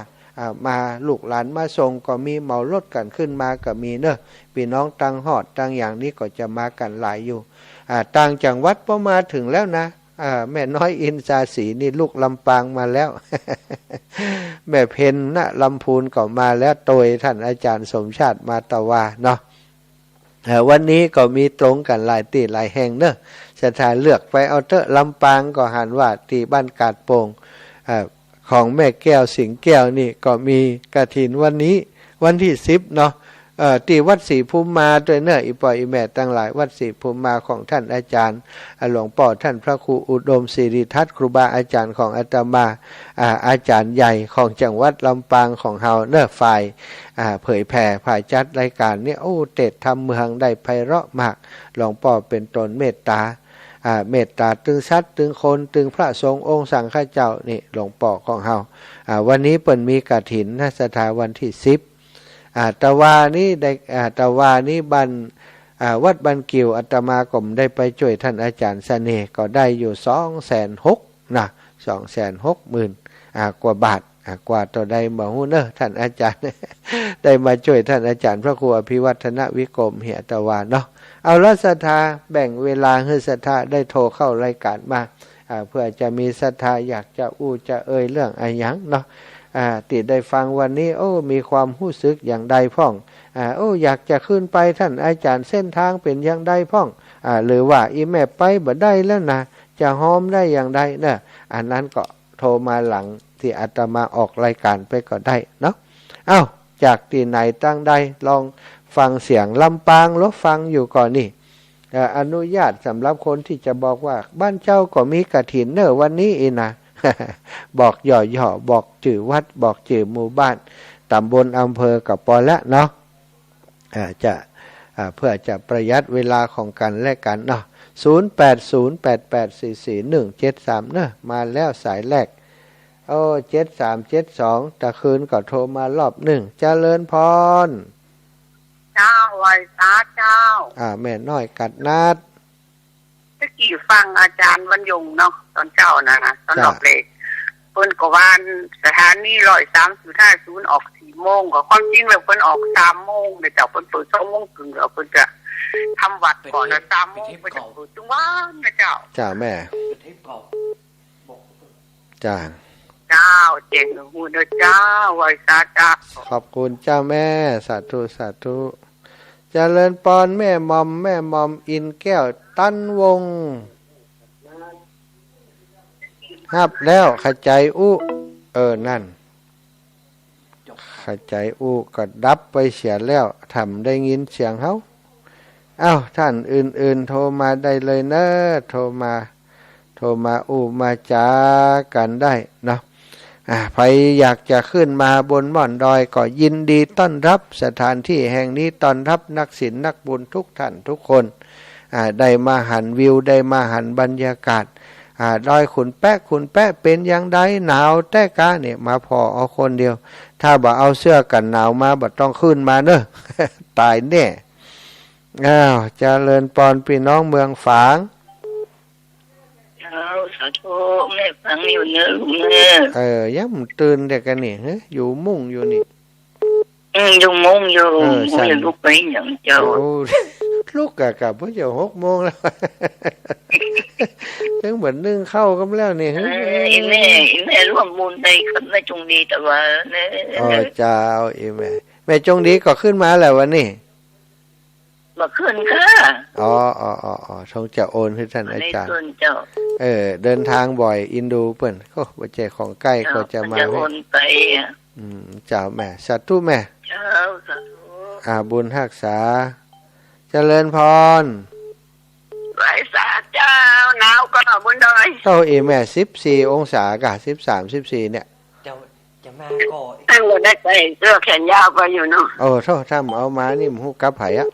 มาลูกหลานมาส่งก็มีเมารถกันขึ้นมาก็มีเนอะพี่น้องตังหอดตังอย่างนี้ก็จะมากันหลายอยู่ต่างจังหวัดพอมาถึงแล้วนะแม่น้อยอินทราศรีนี่ลูกลำปางมาแล้ว แม่เพนนะลำพูนก็มาแล้วโดยท่านอาจารย์สมชาติมาตวาเนาะวันนี้ก็มีตรงกันหลายที่หลายแห่งเนอะสถานเลือกไปเอาเถอะลำปางก็หันว่าที่บ้านกาดโป่งของแม่แก้วสิงแก้วนี่ก็มีกฐินวันนี้วันที่10เนาะที่วัดศรีภูมิมาด้วยเนอะอีปอยอีแม่ตั้งหลายวัดศรีภูมิมาของท่านอาจารย์หลวงพ่อท่านพระครูอุดมศิริทัตครูบาอาจารย์ของอาตมาอาจารย์ใหญ่ของจังหวัดลำปางของเฮาเนอะฝ่ายเผยแผ่ผ่ายจัดรายการเนี่ยโอ้เตดทำเมืองได้ไพเราะมากหลวงพ่อเป็นตนเมตตาเมตตาตึงสัตว์ตึงคนตึงพระสงฆ์องค์สังฆเจ้านี่หลวงพ่อของเฮาวันนี้เปิ่นมีกฐินนะสถาวันที่10ตะวานี้ได้ตะวานี้วัดบันกิวอาตมาก็ได้ไปช่วยท่านอาจารย์เสน่ห์ก็ได้อยู่260,000นะ260,000กว่าบาทกว่าต่อใดบ่ฮู้เนอะท่านอาจารย์ ได้มาช่วยท่านอาจารย์พระครูอภิวัฒนวิกรมเหียตะวาเนาะเอาละศรัทธาแบ่งเวลาให้ศรัทธาได้โทรเข้ารายการมาเพื่อจะมีศรัทธาอยากจะอู้จะเอ่ยเรื่องอะไรหยังเนาะติดได้ฟังวันนี้โอ้มีความรู้สึกอย่างใดพ่องโอ้อยากจะขึ้นไปท่านอาจารย์เส้นทางเป็นอย่างใดพ่องหรือว่าอีแม่ไปบ่ได้แล้วนะจะหอมได้อย่างใดนะอันนั้นก็โทรมาหลังที่อาตมาออกรายการไปก็ได้เนาะจากที่ไหนตั้งใดลองฟังเสียงลำปางลบฟังอยู่ก่อนนี่อนุญาตสำหรับคนที่จะบอกว่าบ้านเจ้าก็มีกฐินเนอะวันนี้อีนะ บอกย่อๆบอกชื่อวัดบอกชื่อหมู่บ้านตำบลอำเภอกับปอละเนาะจะเพื่อจะประหยัดเวลาของกันและกันเนาะ0808844173เนอะมาแล้วสายแรก7372ตะคืนก็โทรมารอบหนึ่งเจริญพรเจ้าไว้ตาเจ้าแม่น้อยกัดนัดตะกี้ฟังอาจารย์วันยงเนาะตอนเจ้านะตอนรอบเล็กเพิ่นก็ว่าสถานี103.50ออก4โมงก็ความจริงแล้วเพิ่นออก3โมงแต่เจ้าเพิ่นเปิด2โมงครึ่งแล้วเพิ่นจะทำวัดก่อนแล้ว3โมงเพิ่นจะเปิดจังหวะนะเจ้าแม่จ้าเจ้าเจ๋งหูเด้อเจ้าไว้สาธุขอบคุณเจ้าแม่สาธุสาธุเจริญพรแม่มอมอินแก้วตั้นวงฮับแล้วขจายนั่น เข้าใจอู้ก็ดับไปเสียแล้วทำได้ยินเสียงเฮาอ้าวท่านอื่นๆโทรมาได้เลยเนอะโทรมาอู้มาจากันได้เนาะใครอยากจะขึ้นมาบนม่อนดอยก็ยินดีต้อนรับสถานที่แห่งนี้ต้อนรับนักศิลป์นักบุญทุกท่านทุกคนได้มาหันวิวได้มาหันบรรยากาศดอยขุนแปะเป็นอย่างใดหนาวแต่กาเนี่ยมาพอเอาคนเดียวถ้าบ่เอาเสื้อกันหนาวมาบ่ต้องขึ้นมาเนอะ ตายแน่เจริญปอนพี่น้องเมืองฝางสาธุแม่ฟังอยู่เนื้อลูกเนื้อยังตื่นแต่กันนี่อยู่มุ่งอยู่นี่อยู่มุ่งอยู่ลูกไปอย่างเจ้าลูกกับเพื่อจะ6 โมงแล้วถึงเหมือนนึ่งเข้ากันแล้วนี่แม่ร่วมบุญในคนไม่จงดีแต่ว่าเนี่ยเจ้าแม่จงดีก็ขึ้นมาแล้ววันนี้มาขึ้นค่ะทงจะโอนให้ท่านอาจารย์เดินทางบ่อยอินดูเปิ้นก็บ่ใจของใกล้ก็จะมาโอนไปเจ้าแม่สาธุแม่เจ้าสาธุบุญรักษาเจริญพรไหว้สาเจ้าหนาวก็บนดอยแม่14 องศากะ13 14เนี่ยจะมาก่อตั้งรถได้ใส่เสื้อแขนยาวไปอยู่เนาะถ้าเอามานี่ฮู้กับไผอะ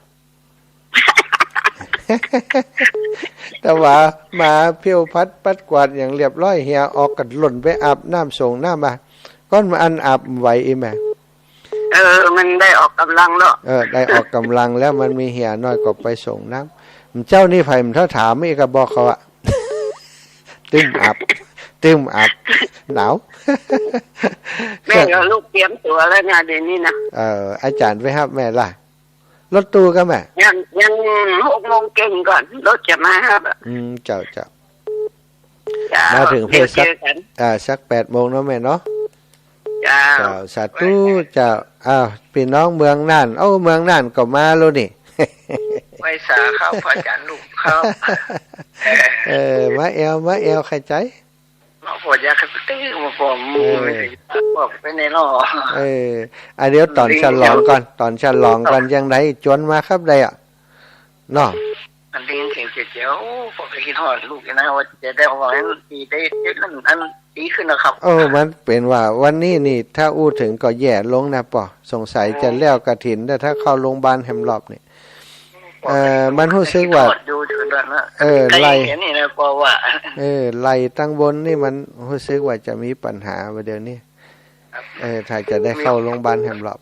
แต่ว่ามาเพียวพัดปัดกวาดอย่างเรียบร้อยเฮียออกกันหล่นไปอาบน้ำส่งน้ำมาก้อนมาอันอาบไหวแม่มันได้ออกกำลังแล้วได้ออกกำลังแล้วมันมีเหี่ยน้อยก็ไปส่งน้ำเจ้านี่ไผ่มันถามไม่ก็บอกเขาอะตึมอับหนาวแม่กับลูกเตรียมตัวแล้วงานเดี๋ยวนี้นะอาจารย์ไปครับแม่ล่ะรถตู้ก็แม่ยัง6 โมงเก่งก่อนรถจะมาครับเจ้ามาถึงเพศสัก8 โมงเนาะแม่เนาะเจ้าสาธุเจ้าพี่น้องเมืองน่านเมืองน่านก็มาแล้วนี่ไว้สาเข้าพระอาจารย์ลูกเข้ามาแอลใครใจมาปวดยาคัดตื้อมาผมบอกไปในล้อเดี๋ยวตอนฉลองก่อนยังไงจวนมาครับได้อ่ะเนาะอันนี้เสียงเจียวผมไปคิดฮอดลูกนะว่าจะได้บอกให้ดีได้อันดีขึ้นนะครับมันเป็นว่าวันนี้นี่ถ้าอู้ถึงก็แย่ลงนะป่อสงสัยจะแล้วกฐินแต่ถ้าเข้าโรงพยาบาลแฮมล็อบนี่มันรู้สึกว่าไล่นี่นะป่อว่าไล่ตั้งบนนี่มันรู้สึกว่าจะมีปัญหาเดี๋ยวนี้ถ้าจะได้เข้าโรงพยาบาลแฮมล็อบ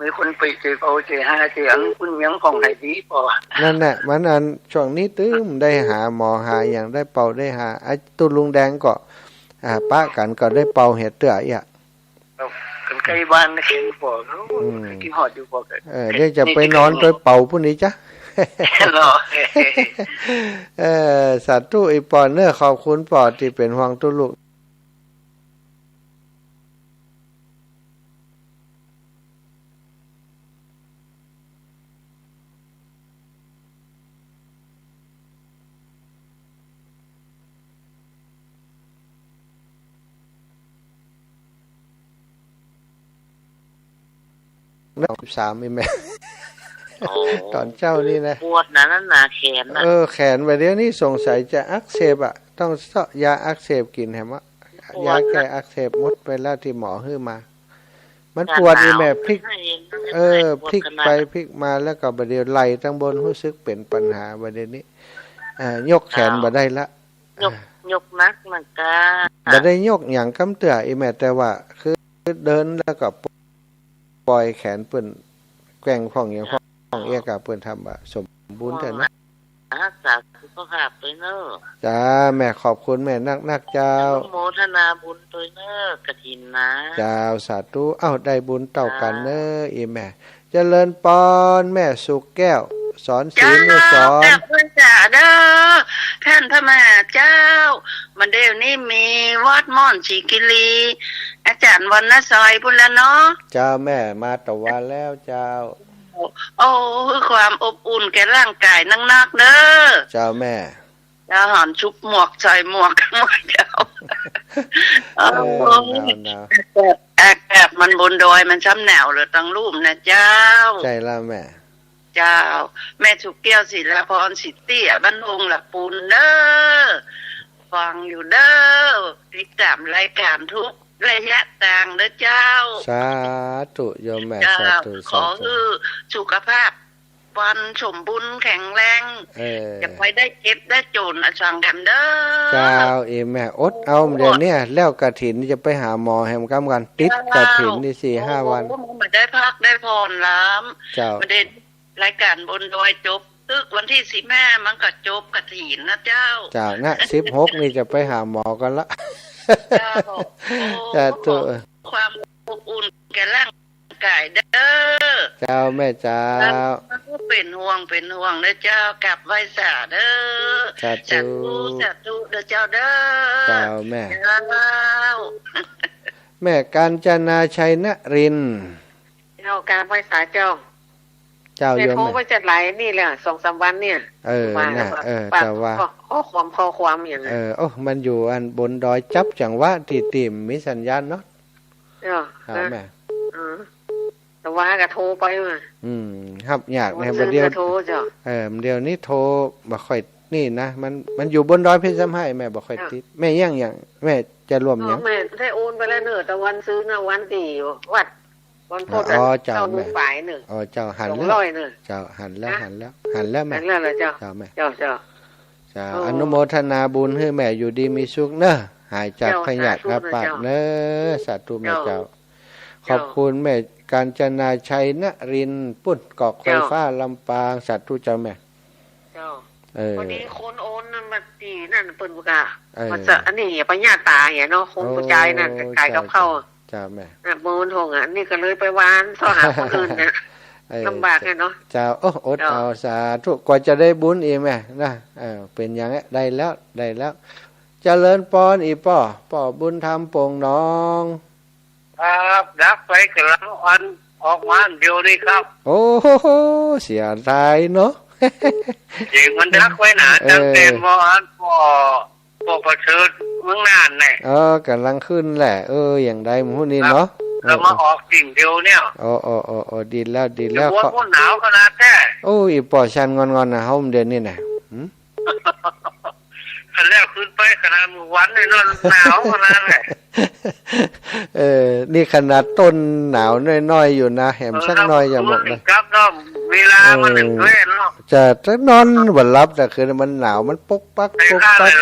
มีคนไปเจอเอาเจอ5เจออันคุณยังของไหนดีป่อนั่นแหละมันอันช่วงนี้ตื้มได้หาหมอหาอย่างได้เป่าได้หาไอ้ตุลุงแดงก็ป้ากันก็ได้เป่าเห็ดเตื้ออ่ะคนใกล้บ้านเห็นป่อกินหอดอยู่ป่อเดี๋ยวจะไปนอนโดยเป่าพวกนี้จ้ะสาธุอีปอเนอขอบคุณปอที่เป็นห่วงตุลุก13แม่ตอนเจ้านี่นะปวดนั่นน่ะแขนนะแขนไปเดี๋ยวนี้สงสัยจะอักเสบต้องเซาะยาอักเสบกินแฮมะยาแก้อักเสบหมดไปแล้วที่หมอให้มามันปวดนี่แม่พลิกพลิกไปพลิกมาแล้วก็บัดเดี๋ยวไหล่ทั้งบนรู้สึกเป็นปัญหาบัดเดี๋ยวนี้ยกแขนบ่ได้ละยกนักมันก็บ่ได้ยกหยังกำเตื้ออีแม่แต่ว่าคือเดินแล้วก็ปล่อยแขนเปิ้นแกว่งพ่องอย่างพ่องเอียกะเปิ้นทำสมบูรณ์แต่นะรักษาสุขภาพตัวเนอจ้าแม่ขอบคุณแม่นักเจ้าโมทนาบุญตัวเนอกฐินนะเจ้าสาธุได้บุญเต่ากันเนออีแม่เจริญปอนแม่สุขแก้วสอนศีลสอนเพิ่นจ้าเด้อท่านพระมหาเจ้ามันเดี๋ยวนี้มีวัดม่อนศรีกิรีอาจารย์วรรณซอยพุ่นละเนาะเจ้าแม่มาตะวันแล้วเจ้าคือความอบอุ่นแก่ร่างกายนักๆเด้อเจ้าแม่เจ้าหอนชุบหมวกใส่หมวกกันหมดเจ้า อากาศมันบนดอยมันช้ำหนาวเลยตั้งรูปนะเจ้าใจละแม่เจ้าแม่ถูกแก้วศิลาพรสิทธิ์เตี้ยบ้านองหลักปูนเด้อฟังอยู่เด้อติดตามรายการทุกระยะต่างเด้อเจ้าสาธุโยมแม่สาธุขอคือสุขภาพวันสมบูรณ์แข็งแรงจะไปได้เก็บได้โจรสั่งกันเด้อเจ้าแม่อดเอาเดี๋ยวนี้แล้วกฐินจะไปหาหมอแหมกำกันติดกฐินนี่4-5 วันมันได้พักได้พรล้ำเจ้าประเด็นรายการบนดอยจบตึกวันที่15มันก็จบกฐินนะเจ้านะ16นี่จะไปหาหมอกันละเจ้าตัวความอบอุ่นแก่ร่างกายเด้อเจ้าแม่เจ้าเป็นห่วงเด้อเจ้ากลับไหว้สาเด้อสาธุเด้อเจ้าเด้อเจ้าแม่แม่กาญจนาชัยนรินทร์เจ้าการไหว้สาเจ้าโยมแม่โทรไปจัดหลายนี่แหละ2-3 วันเนี่ยนะแต่ว่าข้อความอย่างนั้นโอ้มันอยู่อันบนดอยจับจังหวะที่ติ่มมีสัญญาณเนาะแม่แต่ว่าก็โทรไปมาครับอยากในประเดี๋ยวโทรจ้ะเดี๋ยวนี้โทรบ่ค่อยนี่นะมันอยู่บนดอยเพชรสำให้แม่บ่ค่อยติดแม่อย่างแม่จะรวมหยังแม่ได้โอนไปแล้วเนอะแต่วันซื้อนะวันที่วัดวันพุธเจ้าดูฝ่ายหนึ่งเจ้าหันแล้วเจ้าหันแล้วแม่หันแล้วเหรอเจ้าแม่เจ้าอนุโมทนาบุญให้แม่อยู่ดีมีสุขเนอะหายจากพยาธิอาพาธเนอะสาธุแม่เจ้าขอบคุณแม่กาญจนาชัยนรินทร์ปุ้นกอกไฟฟ้าลำปางสาธุเจ้าแม่เจ้าวันนี้คนโอนนั่นมาตีนั่นเปิ้นบ่กะมันจะอันนี้ปัญญาตาเนาะคงผู้ใจนั่นขายกับข้าวเจ้าแม่โมนทงนี่ก็เลยไปวานซ้อหาคนอื่นเนี่ยลำบากเนาะเจ้าอดเอาสาธุกว่าจะได้บุญอีแม่นะเป็นอย่างนี้ได้แล้วเจริญพรอีป่อบุญธรรมโป่งน้องครับดักไปกำลังอันออกมาเดียวนี่ครับโอ้โหเสียใจเนาะจริงมันดักไว้นะตั้งแต่มอันพอประเชิดเมืองนานแน่กำลังขึ้นแหละอย่างใดหมู่นี้เนาะแล้วมาออกสิ่งเดียวเนี่ยดีแล้วเขาหนาวขนาดแท้อีป่อชันงอนนะเฮาเดือนนี้น่ะแล้วขึ้นไปขนาดวันนี่นอนหนาวขนาดไหนนี่ขนาดต้นหนาวน้อยๆอยู่นะแหมสักน้อยอย่าหมดเลยครับน้องเวลามันหนึ่งเว้นเนาะจะนอนบ่หลับแต่คือมันหนาวมันปกปักห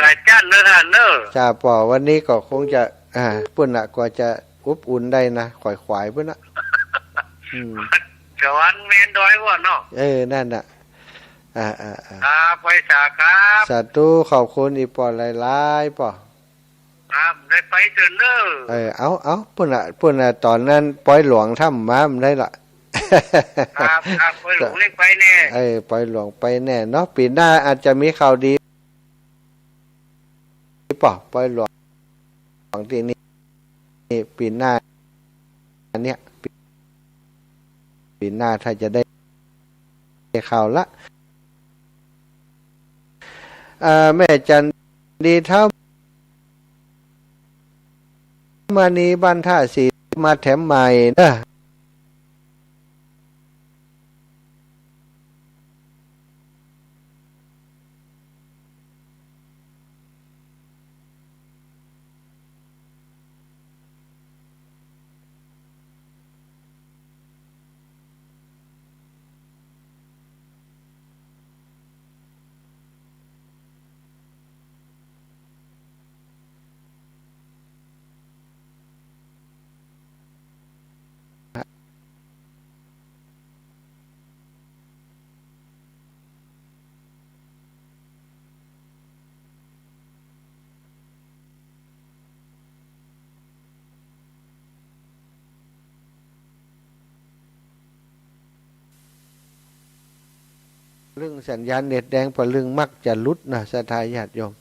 ลายจ้านเด้อท่านเด้อจ้าป่อวันนี้ก็คงจะปุ่นน่ะกว่าจะอบอุ่นได้นะขวายๆพุ่นน่ะสวรรค์แม่นดอยว่าเนาะนั่นน่ะครับไปสาครับสาธุขอบคุณอีป่อหลายๆป่อครับได้ไปเถิดเด้อเอาปุ่นน่ะตอนนั้นปล่อยหลวงถ้ำมามันได้ละครับปล่อยหลวงเล็กไปแน่ปล่อยหลวงไปแน่เนาะปีหน้าอาจจะมีข่าวดีป่อปล่อยหลวงที่นี่ปีหน้าเนี่ยปีหน้าถ้าจะได้ข่าวละแม่จันดีเท่ามานีบ้านท่าสีมาแถมใหม่นะเรื่องสัญญาณเน็ตแดงพอลึงมักจะลุดนะสถายญาติโยม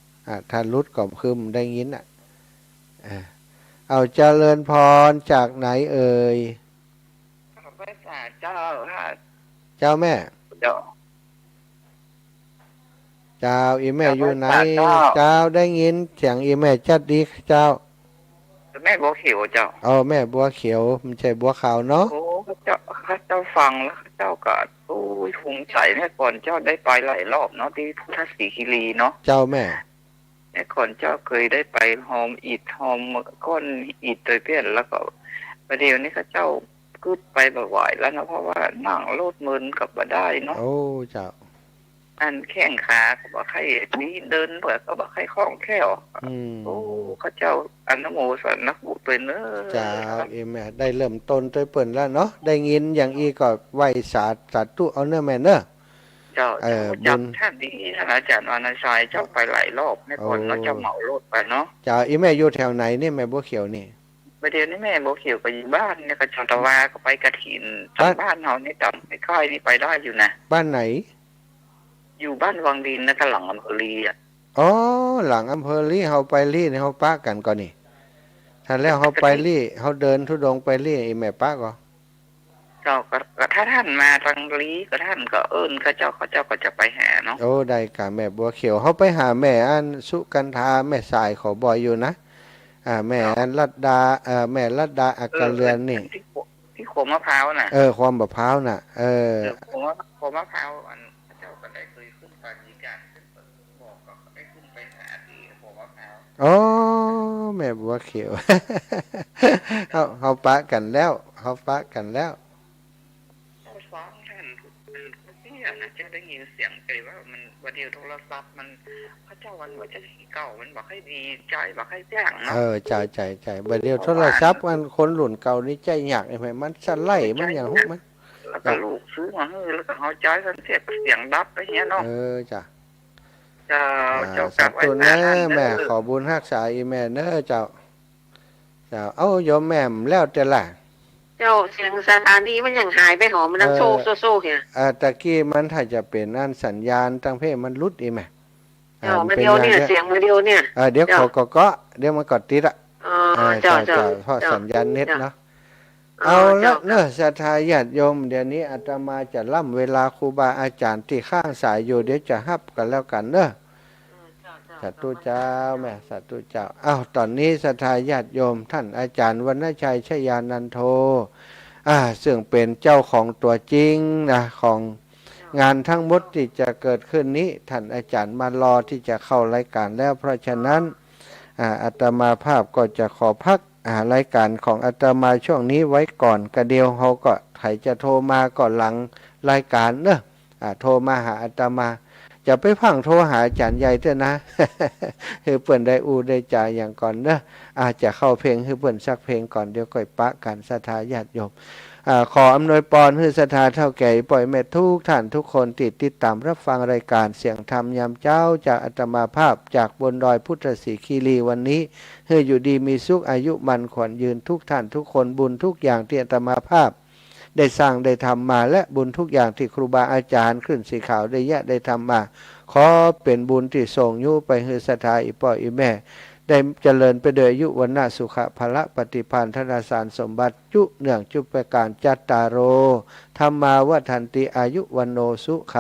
ถ้าลุดก็คือมันได้ยินเอาเจริญพรจากไหนเอ่ยเจ้าแม่เจ้าอีแม่อยู่ไหนเจ้าได้ยินเสียงอีแม่จัดดีเจ้า แม่บัวเขียวเจ้าเอาแม่บัวเขียวมันใช่บัวขาวเนาะโอ้ข้าเจ้าฟังแล้วข้าเจ้าก็โอ้ยภูมิใจแม่ก่อนเจ้าได้ไปหลายรอบเนาะที่พุทธศรีคีรีเนาะเจ้าแม่ก่อนเจ้าเคยได้ไปหอมอิฐหอมก้อนอิฐโดยเพี้ยนแล้วก็ประเดี๋ยวนี้ข้าเจ้ากึดไปบ่อยๆแล้วนะเพราะว่านั่งโลดมืนกับบ่ได้เนาะโอ้เจ้าอันแข้งขาก็บ่ใครนี้เดินเปิดก็บ่ใครคล่องแคล่วโอ้ข้าเจ้าอนุโมทนาบุญไปเนอะเจ้าแม่ได้เริ่มต้นโดยเปิ้นแล้วเนาะได้ยินอย่างอีก็ไหว้สาธุเอาเนื้อแม่เนอะเจ้าบุญท่านดีท่านอาจารย์วรรณชัยเจ้าไปหลายรอบแม่คนเนาะเจ้าเหมารถไปเนาะเจ้าอีแม่อยู่แถวไหนนี่แม่บัวเขียวนี่ประเดี๋ยวนี้แม่บัวเขียวก็อยู่บ้านเนี่ยก็จันทวาก็ไปกระถินบ้านเฮานี่ต่ำไม่ค่อยนี่ไปได้อยู่นะบ้านไหนอยู่บ้านวังดินนะก็หลังอำเภอลีอ่ะอ๋อหลังอำเภอลีเฮาไปลีเฮาป้ากันก่อนนี่ถ้าแล้วเฮาไปลีเฮาเดินทุดงไปลีอีแม่ป้าก็เจ้าก็ถ้าท่านมาทางลีก็ท่านก็เขาเจ้าก็จะไปหาเนาะโอ้ได้ค่ะแม่บัวเขียวเฮาไปหาแม่อันสุกันธาแม่สายขอบ่อยอยู่นะแม่อันลัดดาแม่ลัดดาอักเรือนนี่ที่โขมมะพร้าวน่ะความมะพร้าวน่ะโขมมะพร้าวอันเจ้าก็ได้เคยขึ้นไปมีการขึ้นบอกก็ได้ขึ้นไปหาที่โขมมะพร้าวอ๋อแม่บัวเขียวเฮาปะกันแล้วฟ้องท่านเนี่ยนะจะได้ยินเสียงไกลว่ามันวันเดียวโทรศัพท์มันพระเจ้าวันว่าจะสีเก่ามันบอกให้ดีใจบอกให้แจ้งเนาะใจวันเดียวโทรศัพท์มันคนหลุ่นเก่านี่ใจยากไอ้แม่มันสั่นไล่มันอย่างฮุบมันแล้วก็ลูกซื้อมาให้แล้วก็เฮาใจกันเสียงดับไปเงี้ยเนาะจ้ะเจ้าสัตว์ตัวนี้แม่ขอบุญรักษาอีแม่เน้อเจ้าโยมแม่แล้วแต่ละเจ้าเสียงสถานีมันยังหายไปหอมมันนั่งโซ่เนี่ยตะกี้มันถ้าจะเป็นอันสัญญาณทางเพศมันรุดอีแม่มาเดียวเนี่ยเสียงมาเดียวเนี่ยเดี๋ยวก็เดี๋ยวมันกดติดอ่ะเจ้าเพราะสัญญาณเน็ตเนาะเอาละเนอะศรัทธาญาติโยมเดี๋ยวนี้อาตมาจะล่ำเวลาครูบาอาจารย์ที่ข้างสายอยู่เดี๋ยวจะฮับกันแล้วกันเนอะสัตว์ตุเจ้าแม่สัตว์ตุเจ้าตอนนี้ศรัทธาญาติโยมท่านอาจารย์วรรณชัยชยานันโทซึ่งเป็นเจ้าของตัวจริงนะของงานทั้งหมดที่จะเกิดขึ้นนี้ท่านอาจารย์มารอที่จะเข้ารายการแล้วเพราะฉะนั้นอาตมาภาพก็จะขอพักรายการของอาตมาช่วงนี้ไว้ก่อนกระเดียวเขาก็ใครจะโทรมาก่อนหลังรายการเนอะโทรมาหาอาตมาจะไปพังโทรหาอาจารย์ใหญ่เถอะนะคือเปิ่นได้ได้จ่ายอย่างก่อนเนอะอาจจะเข้าเพลงคือเปิ่นสักเพลงก่อนเดี๋ยวก่อยปะกันศรัทธาญาติโยมขออำนวยพรให้ศรัทธาเท่าแก่ปล่อยแม่ทุกท่านทุกคนติดตามรับฟังรายการเสียงธรรมยามเช้าจากอาตมาภาพจากบนดอยพุทธศรีคีรีวันนี้ให้อยู่ดีมีสุขอายุมันขวัญยืนทุกท่านทุกคนบุญทุกอย่างที่อาตมาภาพได้สร้างได้ทำมาและบุญทุกอย่างที่ครูบาอาจารย์ขึ้นสีขาวได้ทำมาขอเป็นบุญที่ส่งยุไปให้ศรัทธาอีพ่ออีแม่ได้เจริญไปโดยอายุวันนาสุขภละปฏิภาณธนาสารสมบัติจุเนื่องจุปการจัตตารโอธรรมาวัฏันติอายุวันโนสุข